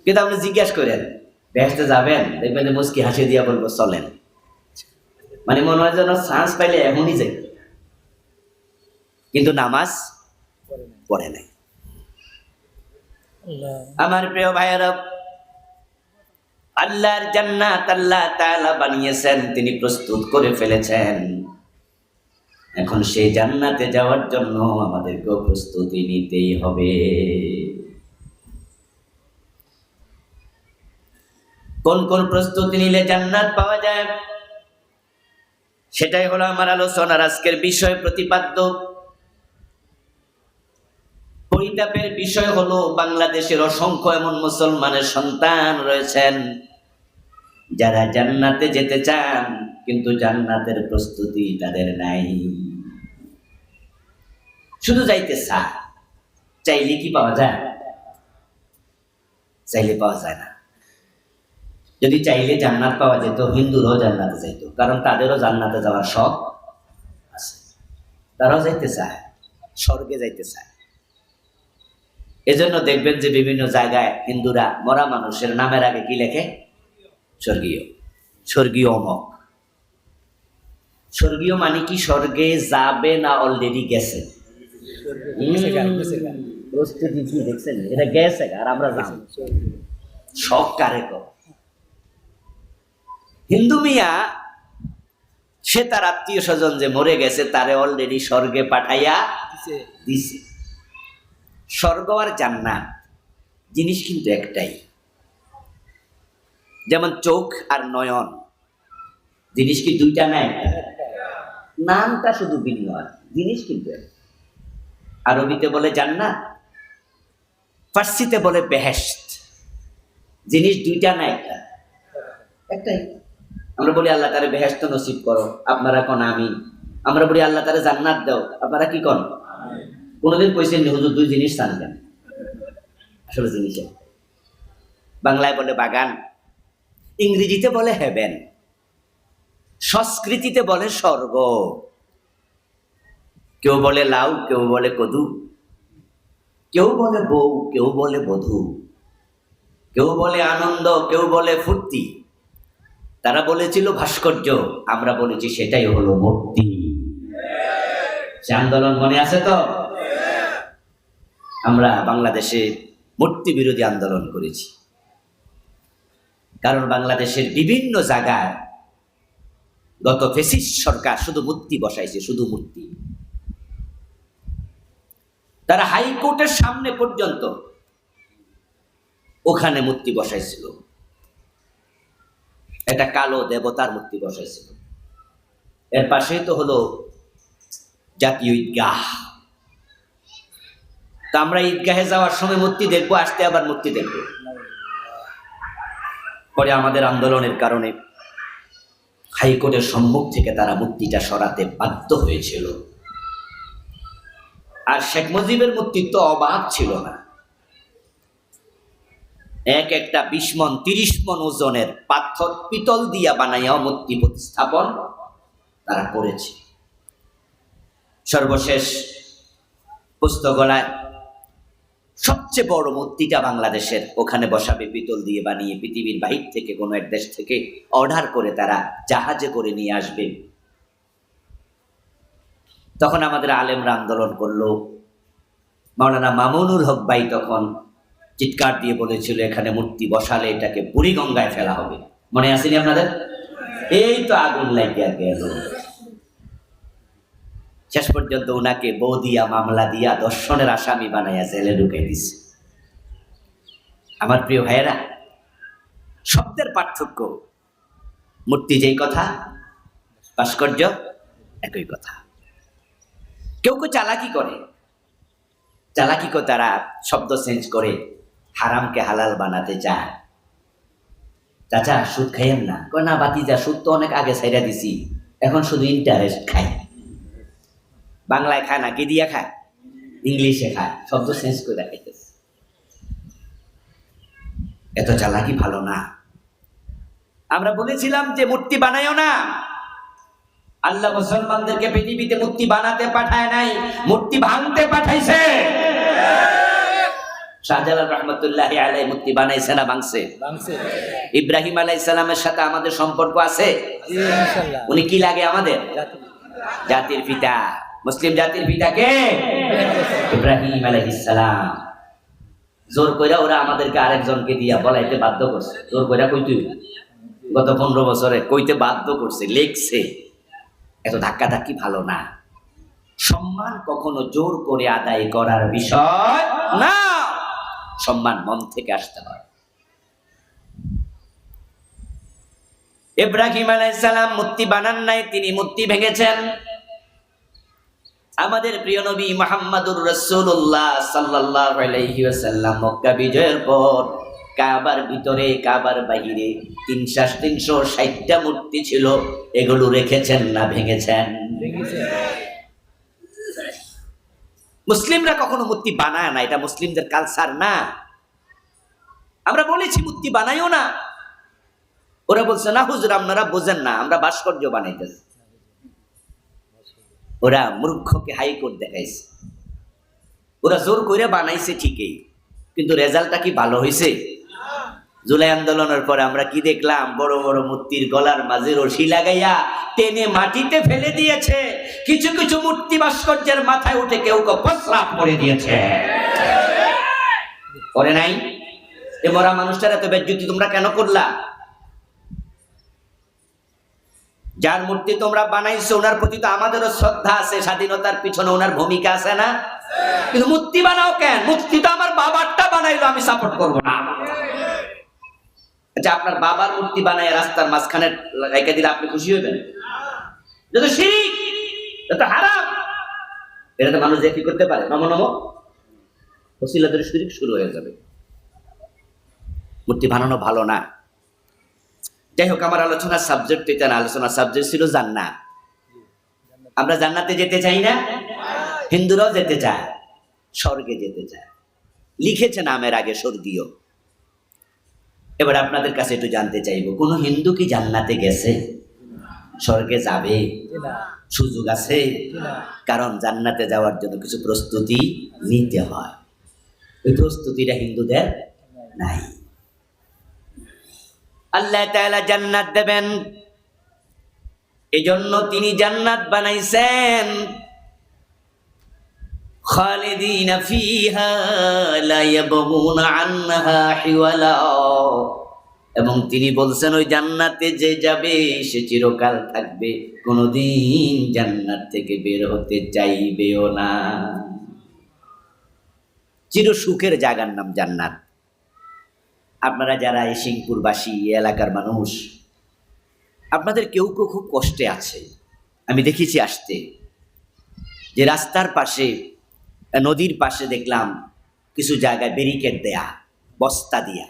কিন্তু আপনি জিজ্ঞাসা করেন, বেহেশতে যাবেন, দেখবেন যে মুস্কি হাসি দিয়া বলবো চলেন, মানে মনে হয় যেন চান্স পাইলে এখনই যাই, কিন্তু নামাজ পড়ে নাই। আমার প্রিয় ভাইয়েরা, আল্লাহর জান্নাত আল্লাহ তাআলা বানিয়েছেন, তিনি প্রস্তুত করে ফেলেছেন। এখন সেই জান্নাতে যাওয়ার জন্য আমাদেরকে প্রস্তুতি নিতেই হবে। কোন কোন প্রস্তুতি নিলে জান্নাত পাওয়া যায়, সেটাই হলো আমার আলোচনার আজকের বিষয়, প্রতিপাদ্য। পরিতাপের বিষয় হলো বাংলাদেশের অসংখ্য এমন মুসলমানের সন্তান রয়েছেন যারা জান্নাতে যেতে চান, কিন্তু জান্নাতের প্রস্তুতি তাদের নাই। শুধু যাইতে চায়, চাইলে কি পাওয়া যায়? চাইলে পাওয়া যায় না। যদি চাইলে জান্নাত পাওয়া যেত, হিন্দুরাও জান্নাতে যাইত, কারণ তাদেরও জান্নাতে যাওয়ার শখ আছে, তারাও যাইতে চায়, স্বর্গে যাইতে চায়। এজন্য দেখবেন যে বিভিন্ন জায়গায় হিন্দুরা মরা মানুষের নামের আগে কি লেখে? স্বর্গীয়, স্বর্গীয় অমক। স্বর্গীয় মানে কি স্বর্গে যাবে না অলরেডি গেছে? প্রস্তুতি কি দেখছেন? এটা গেছে আর আমরা যাব। শখ কারে কর? হিন্দু মিয়া সে তার আত্মীয় স্বজন যে মরে গেছে তারে অলরেডি স্বর্গে পাঠাইয়া দিছে। স্বর্গ আর জান্নাত জিনিস কিন্তু একটাই। যেমন চোখ আর নয়ন জিনিস কি দুইটা না একটা? নামটা শুধু ভিন্ন, জিনিস কিন্তু আরবিতে বলে জান্নাত, ফার্সিতে বলে বেহেশত। জিনিস দুইটা না একটা? একটাই। আমরা বলি আল্লাহ তারে বেহেশত নসিব করো, আপনারা কোন আমিন। আমরা বলি আল্লাহ তারে জান্নাত দাও, আপনারা কি করেন? কোনোদিন কইছেন হুজুর দুই জিনিস চান কেন? আসলে জিনিস বাংলায় বলে বাগান, ইংরেজিতে বলে হেভেন, সংস্কৃতিতে বলে স্বর্গ। কেউ বলে লাউ, কেউ বলে কদু, কেউ বলে বউ, কেউ বলে বধূ, কেউ বলে আনন্দ, কেউ বলে ফুর্তি। তারা বলেছিল ভাস্কর্য, আমরা বলেছি সেটাই হলো মূর্তি। সে আন্দোলন মনে আছে তো? আমরা বাংলাদেশে মূর্তি বিরোধী আন্দোলন করেছি, কারণ বাংলাদেশের বিভিন্ন জায়গায় গত ফ্যাসিস্ট সরকার শুধু মূর্তি বসাইছে, শুধু মূর্তি। তারা হাইকোর্টের সামনে পর্যন্ত ওখানে মূর্তি বসাইছিল, একটা কালো দেবতার মূর্তি বসাইছিল। এর পাশেই তো হলো জাতীয় ঈদগাহ। তা আমরা ঈদগাহে যাওয়ার সময় মূর্তি দেখবো, আসতে আবার মূর্তি দেখবো। পরে আমাদের আন্দোলনের কারণে হাইকোর্টের সম্মুখ থেকে তারা মূর্তিটা সরাতে বাধ্য হয়েছিল। আর শেখ মুজিবের মূর্তি তো অবাক ছিল না, এক একটা 20 মণ 30 মণ ওজনের পাথর পিতল দিয়া বানাইয়া মূর্তি প্রতিস্থাপন তারা করেছে। সর্বশেষ পুস্তকলায় সবচেয়ে বড় মূর্তিটা বাংলাদেশের, ওখানে বসাবে পিতল দিয়ে বানিয়ে, পৃথিবীর বাহির থেকে কোনো এক দেশ থেকে অর্ডার করে তারা জাহাজে করে নিয়ে আসবে। তখন আমাদের আলেমরা আন্দোলন করলো। মাওলানা মামুনুল হক ভাই তখন চিৎকার দিয়ে বলেছিল এখানে মূর্তি বসালে এটাকে বুড়িগঙ্গায় ফেলা হবে। মনে আসেনি আপনাদের? এই তো আগুন লাগিয়া গেল। শেষ পর্যন্ত উনাকে বউ দিয়া মামলা দিয়া দর্শনের আসামি বানাইয়া জেলে ঢুকাই দিছে। আমার প্রিয় ভাইয়েরা, শব্দের পার্থক্য, মূর্তি যেই কথা, ভাস্কর্য একই কথা। কেউ কেউ চালাকি করে, চালাকি করে তারা শব্দ চেঞ্জ করে হারামকে হালাল বানাতে চায়। চাচা সুদ খাইয়েন না, কয় না বাতিজা সুদ তো অনেক আগে ছাইড়া দিছি, এখন শুধু ইন্টারেস্ট খায়। বাংলায় খায় না, কি দিয়া খায়? ইংলিশে খায়, শব্দ চেঞ্জ করে খাইতেছে। এত চালাকি ভালো না। আমরা বলেছিলাম যে মূর্তি বানাইও না। আল্লাহ মুসলমানদেরকে পৃথিবীতে মূর্তি বানাতে পাঠায় নাই, মূর্তি ভাঙতে পাঠাইছে। শাহজালাল রহমতুল্লাহি আলাইহি মূর্তি বানাইছে না ভাঙছে? ইব্রাহিম আলাইহিস সালামের সাথে আমাদের সম্পর্ক আছে, উনি কি লাগে আমাদের? জাতির পিতা। মুসলিম জাতির পিতা কে? ইব্রাহিম আলাইহিস সালাম। জোর কইরা ওরা আমাদেরকে আরেকজনকে দিয়া বলাইতে বাধ্য করছে। জোর কইরা কইতে গত 15 বছরে কইতে বাধ্য করছে, লেখছে। এত ধাক্কা ধাক্কি ভালো না। সম্মান কখনো জোর করে আদায় করার বিষয় না, সম্মান মন থেকে আসতে হয়। ইব্রাহিম আলাইহিস সালাম মূর্তি বানান নাই, তিনি মূর্তি ভেঙেছেন। আমাদের প্রিয় নবী মুহাম্মদুর রাসূলুল্লাহ সাল্লাল্লাহু আলাইহি ওয়াসাল্লাম মক্কা বিজয়ের পর কাবার ভিতরে কাবার বাহিরে 360টা মূর্তি ছিল, এগুলো রেখেছেন না ভেঙেছেন? মুসলিমরা কখনো মূর্তি বানায় না, এটা মুসলিমদের কালচার না। আমরা বলেছি মূর্তি বানাইও না, ওরা বলছে না হুজুর আপনারা বোঝেন না, আমরা ভাস্কর্য বানাইতেছি। ওরা মূর্খকে হাইকোর্ট দেখাইছে। ওরা জোর করে বানাইছে ঠিকই, কিন্তু রেজাল্টটা কি ভালো হয়েছে? জুলাই আন্দোলনের পরে আমরা কি দেখলাম? বড় বড় মূর্তির গলার মাঝে রশি লাগাইয়া টেনে মাটিতে ফেলে দিয়েছে। কিছু কিছু মূর্তি ভাস্কর্যের মাথায় উঠে কেউ কেউ প্রস্রাব করে দিয়েছে। করে নাই? এ মরা মানুষটার এত বেজ্জতি তোমরা কেন করলা? যার মূর্তি তোমরা বানাইছো ওনার প্রতি তো আমাদেরও শ্রদ্ধা আছে, স্বাধীনতার পিছনে ওনার ভূমিকা আছে না? কিন্তু মূর্তি বানাও কেন? মূর্তি তো আমার বাবারটা বানাইলো, আমি সাপোর্ট করবো না। আচ্ছা, আপনার বাবার মূর্তি বানায় রাস্তার মাঝখানে রেখে দিলে আপনি খুশি হইবেন? যত শিরক, যত হারাম, এটা তো মানুষ যে কি করতে পারে, নম নম ওসিলাদের শিরক শুরু হয়ে যাবে। মূর্তি বানানো ভালো না। যাই হোক, আমার আলোচনার সাবজেক্ট এটা না, আলোচনার সাবজেক্ট ছিল জান্নাত। আমরা জান্নাতে যেতে চাই না? হিন্দুরাও যেতে চায়, স্বর্গে যেতে চায়, লিখেছে নামের আগে স্বর্গীয়। এবার আপনাদের কাছে একটু জানতে চাইবো, কোন হিন্দু কি জান্নাতে গেছে? স্বর্গে যাবে? সুযোগ আছে? কারণ জান্নাতে যাওয়ার জন্য কিছু প্রস্তুতি নিতে হয়, ওই প্রস্তুতিটা হিন্দুদের নাই। আল্লাহ তাআলা জান্নাত দেবেন, এজন্য তিনি জান্নাত বানাইছেন। খালিদিনা ফিহা লা ইয়াবগুনা আনহা হিওয়ালা। এবং তিনি বলছেন ওই জান্নাতে যে যাবে সে চিরকাল থাকবে, কোনোদিন জান্নাত থেকে বের হতে চাইবেও না। চির সুখের জায়গার নাম জান্নাত। আপনারা যারা এই সিংপুরবাসী, এলাকার মানুষ, আপনাদের কেউ কেউ খুব কষ্টে আছে। আমি দেখেছি আসতে, যে রাস্তার পাশে, নদীর পাশে দেখলাম কিছু জায়গায় ব্যারিকেড দেয়া, বস্তা দিয়া।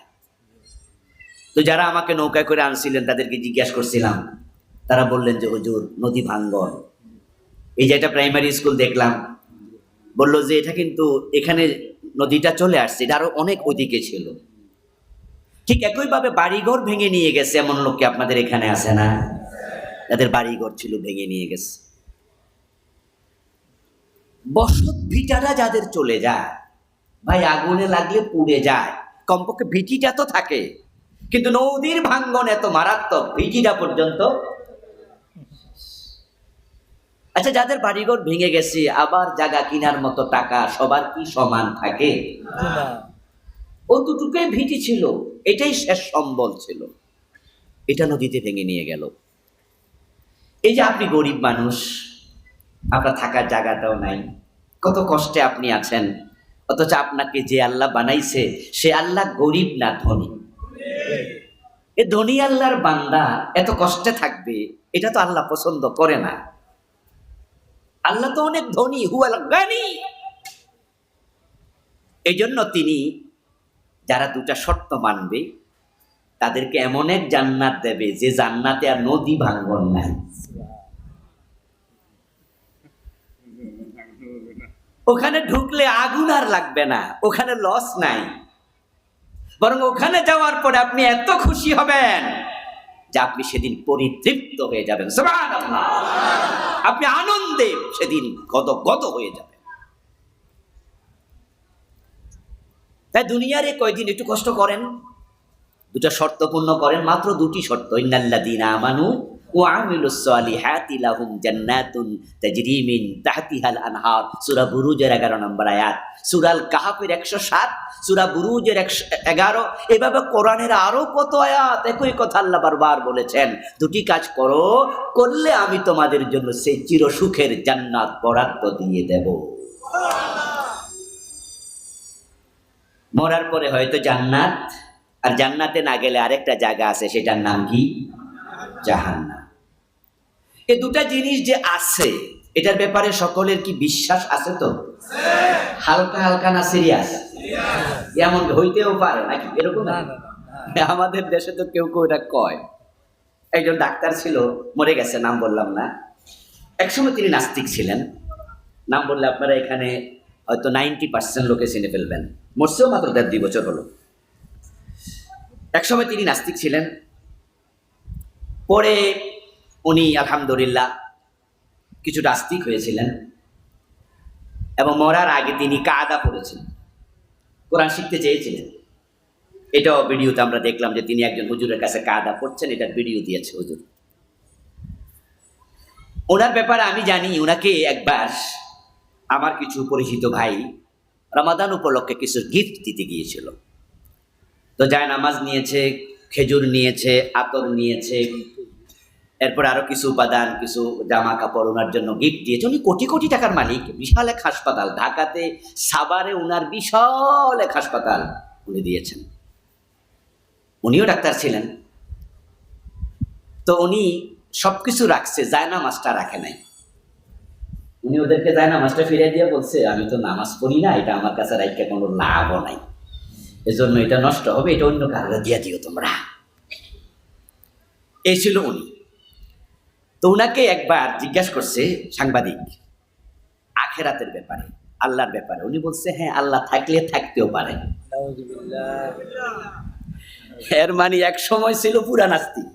তো যারা আমাকে নৌকায় করে আনছিলেন তাদেরকে জিজ্ঞাসা করছিলাম, তারা বললেন যে হুজুর নদী ভাঙ্গন। এই যে একটা প্রাইমারি স্কুল দেখলাম, বললো যে এটা কিন্তু এখানে নদীটা চলে আসছে, এটা আরো অনেক ওদিকে ছিল। ঠিক একইভাবে বাড়িঘর ভেঙে নিয়ে গেছে এমন লোককে আপনাদের এখানে আছে না? যাদের বাড়িঘর ছিল ভেঙে নিয়ে গেছে। বসত ভিটাটা যাদের চলে যায়, ভাই আগুনে লাগলে পুড়ে যায়, কমপক্ষে ভিটিটা তো থাকে। কিন্তু নদীর ভাঙ্গন এত মারাত্মক, ভিটিটা পর্যন্ত। আচ্ছা, যাদের বাড়িঘর ভেঙে গেছে, আবার জায়গা কেনার মতো টাকা সবার কি সমান থাকে? অতটুকুই ভিটি ছিল, এটাই শেষ সম্বল ছিল, এটা নদীতে ভেঙে নিয়ে গেল। এই যে আপনি গরিব মানুষ, আপনার থাকার জায়গাটাও নাই, কত কষ্টে আপনি আছেন, অথচ আপনাকে যে আল্লাহ বানাইছে সে আল্লাহ গরিব না ধনী। এ ধনী আল্লাহর বান্দা এত কষ্টে থাকবে, এটা তো আল্লাহ পছন্দ করে না। আল্লাহ তো অনেক ধনী, হুয়াল গানি। এই জন্য তিনি যারা দুটা শর্ত মানবে তাদেরকে এমন এক জান্নাত দেবে যে জান্নাতে আর নদী ভাঙ্গন নাই। ওখানে ঢুকলে আগুন আর লাগবে না, ওখানে লস নাই, বরং ওখানে যাওয়ার পরে আপনি এত খুশি হবেন যে আপনি সেদিন পরিতৃপ্ত হয়ে যাবেন। সুবহানাল্লাহ! আপনি আনন্দে সেদিন গদগদ হয়ে যাবেন। তাই দুনিয়ার এই কয়দিন একটু কষ্ট করেন, দুটা শর্ত পূর্ণ করেন, মাত্র দুটি শর্ত। ইন্নাল্লাযীনা আমানু ওয়া আমিলুস সালিহাতি লাহুম জান্নাতুন তাজরি মিন তাহতিহাল আনহার। সূরা বুরুজের 11 নম্বর আয়াত, সূরা আল কাহফের 107, সূরা বুরুজের 111। এভাবে কোরআনের আরো কত আয়াত একই কথা আল্লাহ বারবার বলেছেন, দুটি কাজ করো, করলে আমি তোমাদের জন্য সেই চির সুখের জান্নাত বরাদ্দ দিয়ে দেব। মরার পরে হয়তো জান্নাত, আর জান্নাতে না গেলে আরেকটা জায়গা আছে, সেটার নাম কি? জাহান্নাম। এই দুটা জিনিস যে আছে, এটার ব্যাপারে সকলের কি বিশ্বাস আছে? তো হালকা হালকা না সিরিয়াস? এমন হইতেও পারে নাকি এরকম? আমাদের দেশে তো কেউ কেউ এটা কয়। একজন ডাক্তার ছিল, মরে গেছে, নাম বললাম না। একসময় তিনি নাস্তিক ছিলেন, নাম বললে আপনারা এখানে হয়তো 90% লোকে চিনে ফেলবেন। মরছেও মাত্র 1.5-2 বছর হলো। একসময় তিনি নাস্তিক ছিলেন, পরে উনি আলহামদুলিল্লাহ কিছুটা আস্তিক হয়েছিলেন, এবং মরার আগে তিনি কায়দা পড়েছিলেন, কোরআন শিখতে চেয়েছিলেন। এটাও ভিডিওতে আমরা দেখলাম যে তিনি একজন হুজুরের কাছে কায়দা পড়ছেন, এটার ভিডিও দিয়েছে হুজুর। ওনার ব্যাপারে আমি জানি, ওনাকে একবার আমার কিছু পরিচিত ভাই রমাদান উপলক্ষে কিছু গিফট দিতে গিয়েছিল। তো যায় নামাজ নিয়েছে, খেজুর নিয়েছে, আতর নিয়েছে, এরপর আরো কিছু উপাদান, কিছু জামা কাপড় ওনার জন্য গিফট দিয়েছে। উনি কোটি কোটি টাকার মালিক, বিশাল এক হাসপাতাল ঢাকাতে সাভারে, ওনার বিশাল এক হাসপাতাল উনি দিয়েছেন। উনিও ডাক্তার ছিলেন। তো উনি সবকিছু রাখছে, জায়নামাজটা রাখে নাই। উনি ওদেরকে জায়নামাজটা ফিরে দিয়ে বলছে, আমি তো নামাজ পড়ি না, এটা আমার কাছে রাখতে কোনো লাভও নাই। এজন্য এটা নষ্ট হবে, এটা অন্য কারণে দিয়ে দিও তোমরা। এই ছিল উনি। তো উনাকে একবার জিজ্ঞাসা করছে সাংবাদিক আখেরাতের ব্যাপারে, আল্লাহর ব্যাপারে। উনি বলছে হ্যাঁ, আল্লাহ থাকলে থাকতেও পারে। এর মানে এক সময় ছিল পুরা নাস্তিক,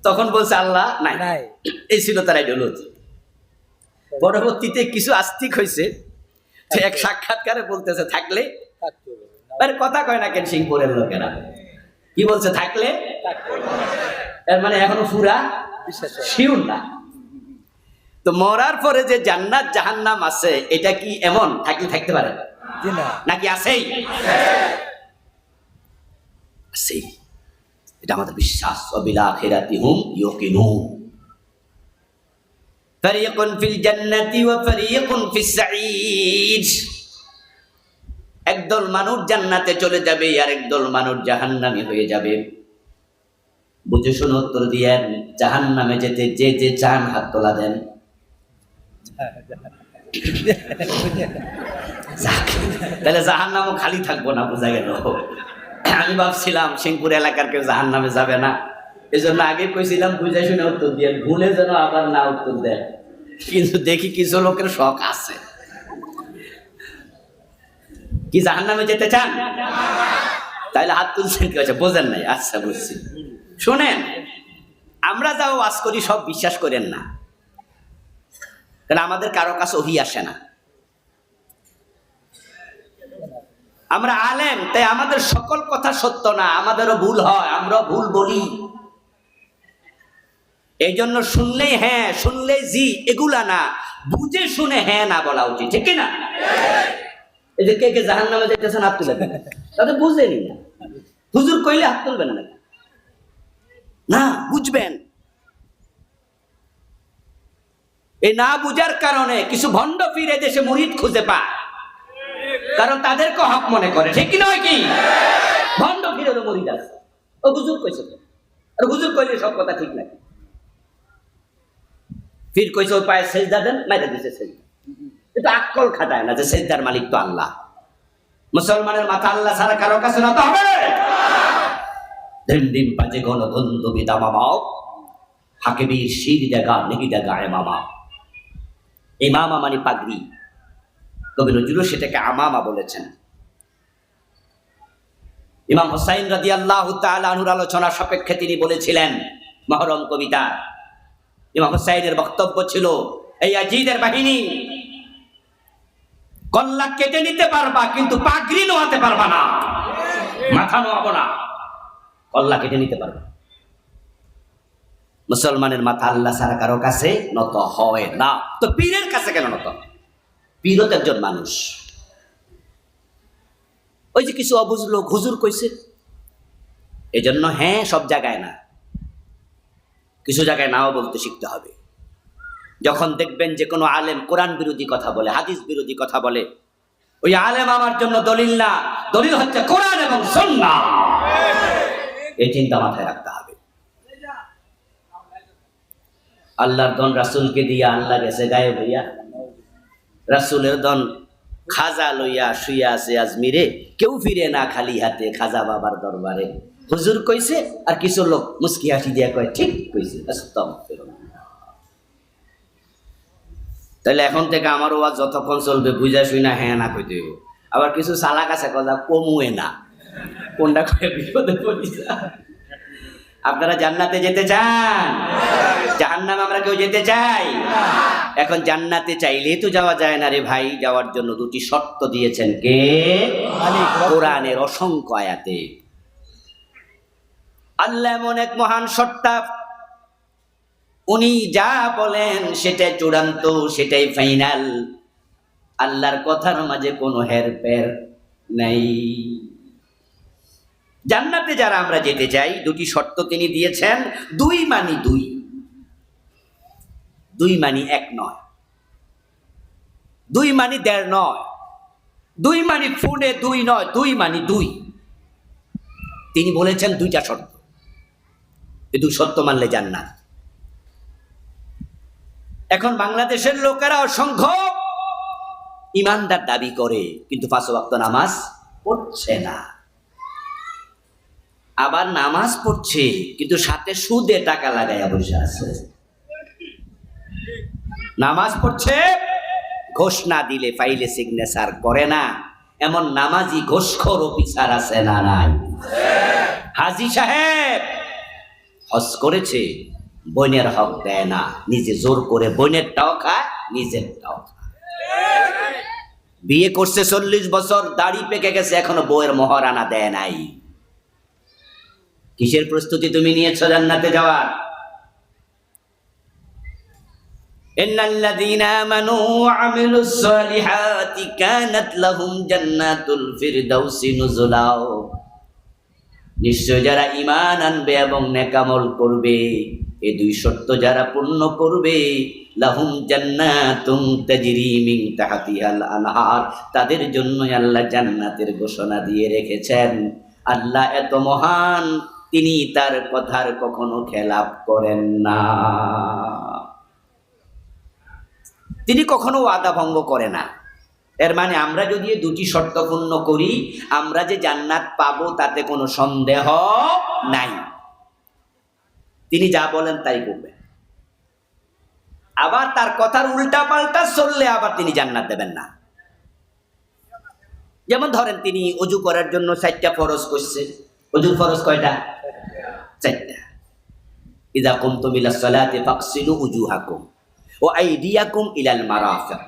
তখন বলছে আল্লাহ নাই। এই ছিল তার আইডিওলজি। পরবর্তীতে কিছু আস্তিক হয়েছে, এক সাক্ষাৎকারে বলতেছে থাকলে, কথা কয় না কেন সিংপুরের লোকেরা, কি বলছে থাকলে, এর মানে এখনো পুরা শিওর না। তো মরার পরে যে জান্নাত জাহান্নাম আছে, এটা কি এমন থাকলে থাকতে পারে নাকি আছেই? আছেই, এটা আমাদের বিশ্বাস। ওয়াবিল আখিরাতি হুম ইউকিনুন। ফারিকুন ফিল জান্নাতি ওয়া ফারিকুন ফিস সাঈদ। একদল মানুষ জান্নাতে চলে যাবে, আর একদল মানুষ জাহান্নামে হয়ে যাবে। বুঝে শুনে উত্তর দিয়েন, জাহান্নামে যেতে যে যে চান হাত তোলা দেন। তাহলে জাহান্নামও খালি থাকবো না, বোঝা গেল। আমি ভাবছিলাম সিংপুর এলাকার কেউ জাহান্নামে যাবে না, এই জন্য আগে কইছিলাম বুঝে শুনে উত্তর দিয়ে, ভুলে যেন আবার না উত্তর দেয়। কিন্তু দেখি কিছু লোকের শখ আছে। কি জাহান্নামে যেতে চান? তাইলে হাত তুলছেন, কি হয়েছে বোঝেন নাই? আচ্ছা বুঝছি। শোনেন, আমরা যাও ওয়াজ করি সব বিশ্বাস করেন না, কারণ আমাদের কারো কাছে ওহী আসে না। আমরা আলেম, তাই আমাদের সকল কথা সত্য না, আমাদেরও ভুল হয়, আমরা ভুল বলি। এই জন্য শুনলেই হ্যাঁ, শুনলেই জি, এগুলা না, বুঝে শুনে হ্যাঁ না বলা উচিত, ঠিক না? এই যে কে কে জাহান্নামে যেতেছেন হাত তুলে দেন, তাদের বুঝেনি না। হুজুর কইলে হাত তুলবেন না, না বুঝবেন। এই না বুঝার কারণে কিছু ভণ্ড ফিরে দেশে মুরিদ খুঁজে পায়, কারণ তাদেরকে হক মনে করে, ঠিক নয় কি? ভণ্ড ফিরেরও মুরিদ আছে। ও হুজুর কইছে, আর হুজুর কইলে সব কথা ঠিক নাকি? ফির কইছে ওই পায়ে সেজদা দেন, মাইরা দিছে সেজদা। এটা আক্কল খাটায় না যে সেজদার মালিক তো আল্লাহ। মুসলমানের মাথা আল্লাহ ছাড়া কারো কাছে না তো হবে। দিন দিন বাজে গণদ্বন্দ্ব বিদা মামাও, হাকিবির শির জায়গা নেগি জায়গা মামা। এই মামা মানে পাগড়ি, কবি নজরুল সেটাকে আমামা বলেছেন। ইমাম হুসাইন রাদিয়াল্লাহু তাআলা আনহুর আলোচনা সাপেক্ষে তিনি বলেছিলেন মহরম কবিতা। ইমাম হুসাইনের বক্তব্য ছিল, এই ইয়াজিদের বাহিনী কল্লা কেটে নিতে পারবা, কিন্তু পাগড়ি নোয়াতে পারবা না, মাথা নোয়াবো না, কল্লা কেটে নিতে পারবা। মুসলমানের মাথা আল্লাহ ছাড়া কারো কাছে নত হয় না, তো পীরের কাছে কেন নত? পীরও তো একজন মানুষ। ওই যে কিছু অবুঝ লোক হুজুর কইছে, এজন্য হ্যাঁ সব জায়গায় না, কিছু জায়গায় নাও বলতে শিখতে হবে। যখন দেখবেন যে কোনো আলেম কোরআন বিরোধী কথা বলে, হাদিস বিরোধী কথা বলে, ওই আলেম আমার জন্য দলিল না, দলিল হচ্ছে কোরআন এবং সুন্নাহ। এই চিন্তা মাথায় রাখতে হবে। আল্লাহর দন রাসূলকে দিয়া আল্লাহ গেছে গায়েব হইয়া, রাসূলের দন খাজা লইয়া শুইয়া আছে আজমিরে, কেউ ফিরে না খালি হাতে খাজা বাবার দরবারে। হুজুর কইছে, আর কিছু লোক মুস্কি হাসি দিয়া কয় ঠিক কইছে। তাহলে এখন থেকে আমার ওয়াজ যতক্ষণ চলবে বুঝা শুই না হ্যাঁ না কইতে হইব। আবার কিছু চালাক আছে কথা কমুয়ে না, কোনটা কয়ে বিপদে পড়ি। আপনারা জান্নাতে যেতে চান? জাহান্নামে আমরা কেউ যেতে চাই? এখন জান্নাতে চাইলেই তো যাওয়া যায় না রে ভাই। যাওয়ার জন্য দুটি শর্ত দিয়েছেন কে? কোরআনের অসংখ্য আয়াতে। আল্লাহ এমন এক মহান সত্তা, উনি যা বলেন সেটাই চূড়ান্ত, সেটাই ফাইনাল। আল্লাহর কথার মাঝে কোনো হেরফের নাই। জান্নাতে যারা আমরা যেতে চাই, দুটি শর্ত তিনি দিয়েছেন। দুই মানি দুই, দুই মানি এক নয়, দুই মানি দেড় নয়, দুই মানি ফোনে দুই নয়, দুই মানি দুই। তিনি বলেছেন দুইটা শর্ত, এই দুই শর্ত মানলে জান্নাত। এখন বাংলাদেশের লোকেরা অসংখ্য ইমানদার দাবি করে, কিন্তু পাঁচ ওয়াক্ত নামাজ পড়ছে না। আবার নামাজ পড়ছে কিন্তু সাথে সুদে টাকা লাগাইয়া বসে আছে। নামাজ পড়ছে, ঘোষ না দিলে ফাইলে সিগনেচার করে না, এমন নামাজি ঘোষখোর অফিসার আছে না নাই? হাজী সাহেব হজ করেছে, বোনের হক দেয় না, নিজে জোর করে বোনেরটাও খায়, নিজেরটাও খায়। বিয়ে করছে 40 বছর, দাড়ি পেকে গেছে, এখনো বউয়ের মহারানা দেয় নাই। কিসের প্রস্তুতি তুমি নিয়েছো জান্নাতে যাওয়ার? ইন্নাল্লাযীনা আমানু ওয়া আমিলুস সালিহাতি কানাত লাহুম জান্নাতুল ফিরদাউসি নুজুলা। নিশ্চয় যারা ঈমান আনবে এবং নেক আমল করবে, এই দুই শর্ত যারা পূর্ণ করবে, লাহুম জান্নাতুন তাজরি মিন তাহতিহাল আনহার, তাদের জন্য আল্লাহ জান্নাতের ঘোষণা দিয়ে রেখেছেন। আল্লাহ এত মহান, তিনি তার কথার কখনো খেলাপ করেন না, তিনি কখনো ওয়াদা ভঙ্গ করে না। এর মানে আমরা যদি এই দুটি শর্ত পূর্ণ করি, আমরা যে জান্নাত পাবো তাতে কোনো সন্দেহ নাই। তিনি যা বলেন তাই করবেন। আবার তার কথার উল্টা পাল্টা চললে আবার তিনি জান্নাত দেবেন না। যেমন ধরেন, তিনি ওযু করার জন্য 4টা ফরজ করছে। ওযুর ফরজ কয়টা? 4টা। ইযা কুমতুম ইলাস সালাতি ফাগসিলু উজুহাকুম ওয়া আইদিয়াকুম ইলাল মারাফিক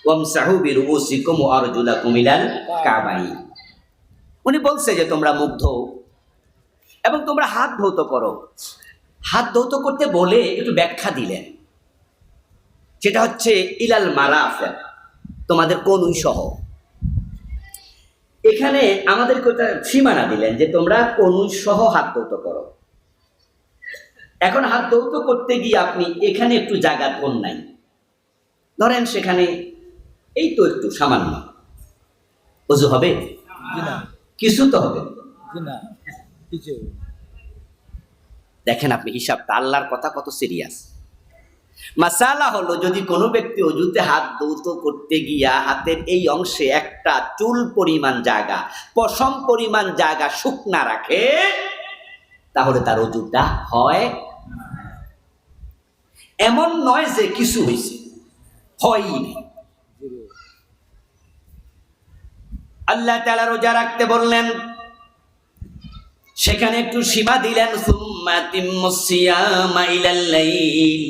ওয়ামসাহু বিরুউসিকুম ওয়া আরজুলাকুম ইলাল কাবাইন। উনি বলছে যে তোমরা মুখ ধোও এবং তোমরা হাত ধৌত করো। হাত ধৌত করতে বলে একটু ব্যাখ্যা দিলেন, সেটা হচ্ছে ইলাল মারাফিক, তোমাদের কনুই সহ। এখানে আমাদেরকে ওটা সীমানা দিলেন যে তোমরা কনুই সহ হাত ধৌত করো। এখন হাত ধৌত করতে গিয়ে আপনি এখানে একটু জায়গা ধন নাই, ধরেন সেখানে এই তো একটু সামান্য, ওযু হবে? কিছু তো হবে। দেখেন আপনি হিসাবটা, আল্লাহর কথা কত সিরিয়াস। মাসালা হলো, যদি কোনো ব্যক্তি ওযুতে হাত ধৌত করতে গিয়া হাতের এই অংশে একটা চুল পরিমাণ জায়গা, পশম পরিমাণ জায়গা শুকনা রাখে, তাহলে তার ওযুটা হয়। এমন নয় যে কিছু হয়েছে, হয়ই নেই। আল্লাহ তাআলা রোজা রাখতে বললেন, সেখানে একটু সীমা দিলেন, সুম্মা তিম্মুস সিয়ামা ইলাল লাইল,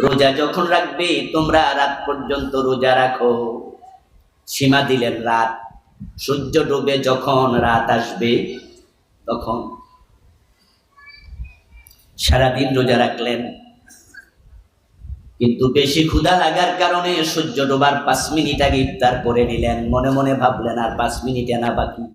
রোজা যখন রাখবে তোমরা রাত পর্যন্ত রোজা রাখো। সীমা দিলেন রাত, সূর্য ডুবে যখন রাত আসবে তখন। সারাদিন রোজা রাখলেন, কিন্তু বেশি ক্ষুধা লাগার কারণে সূর্য ডোবার 5 মিনিট আগে ইফতার করে নিলেন। মনে মনে ভাবলেন আর 5 মিনিট না বাকি।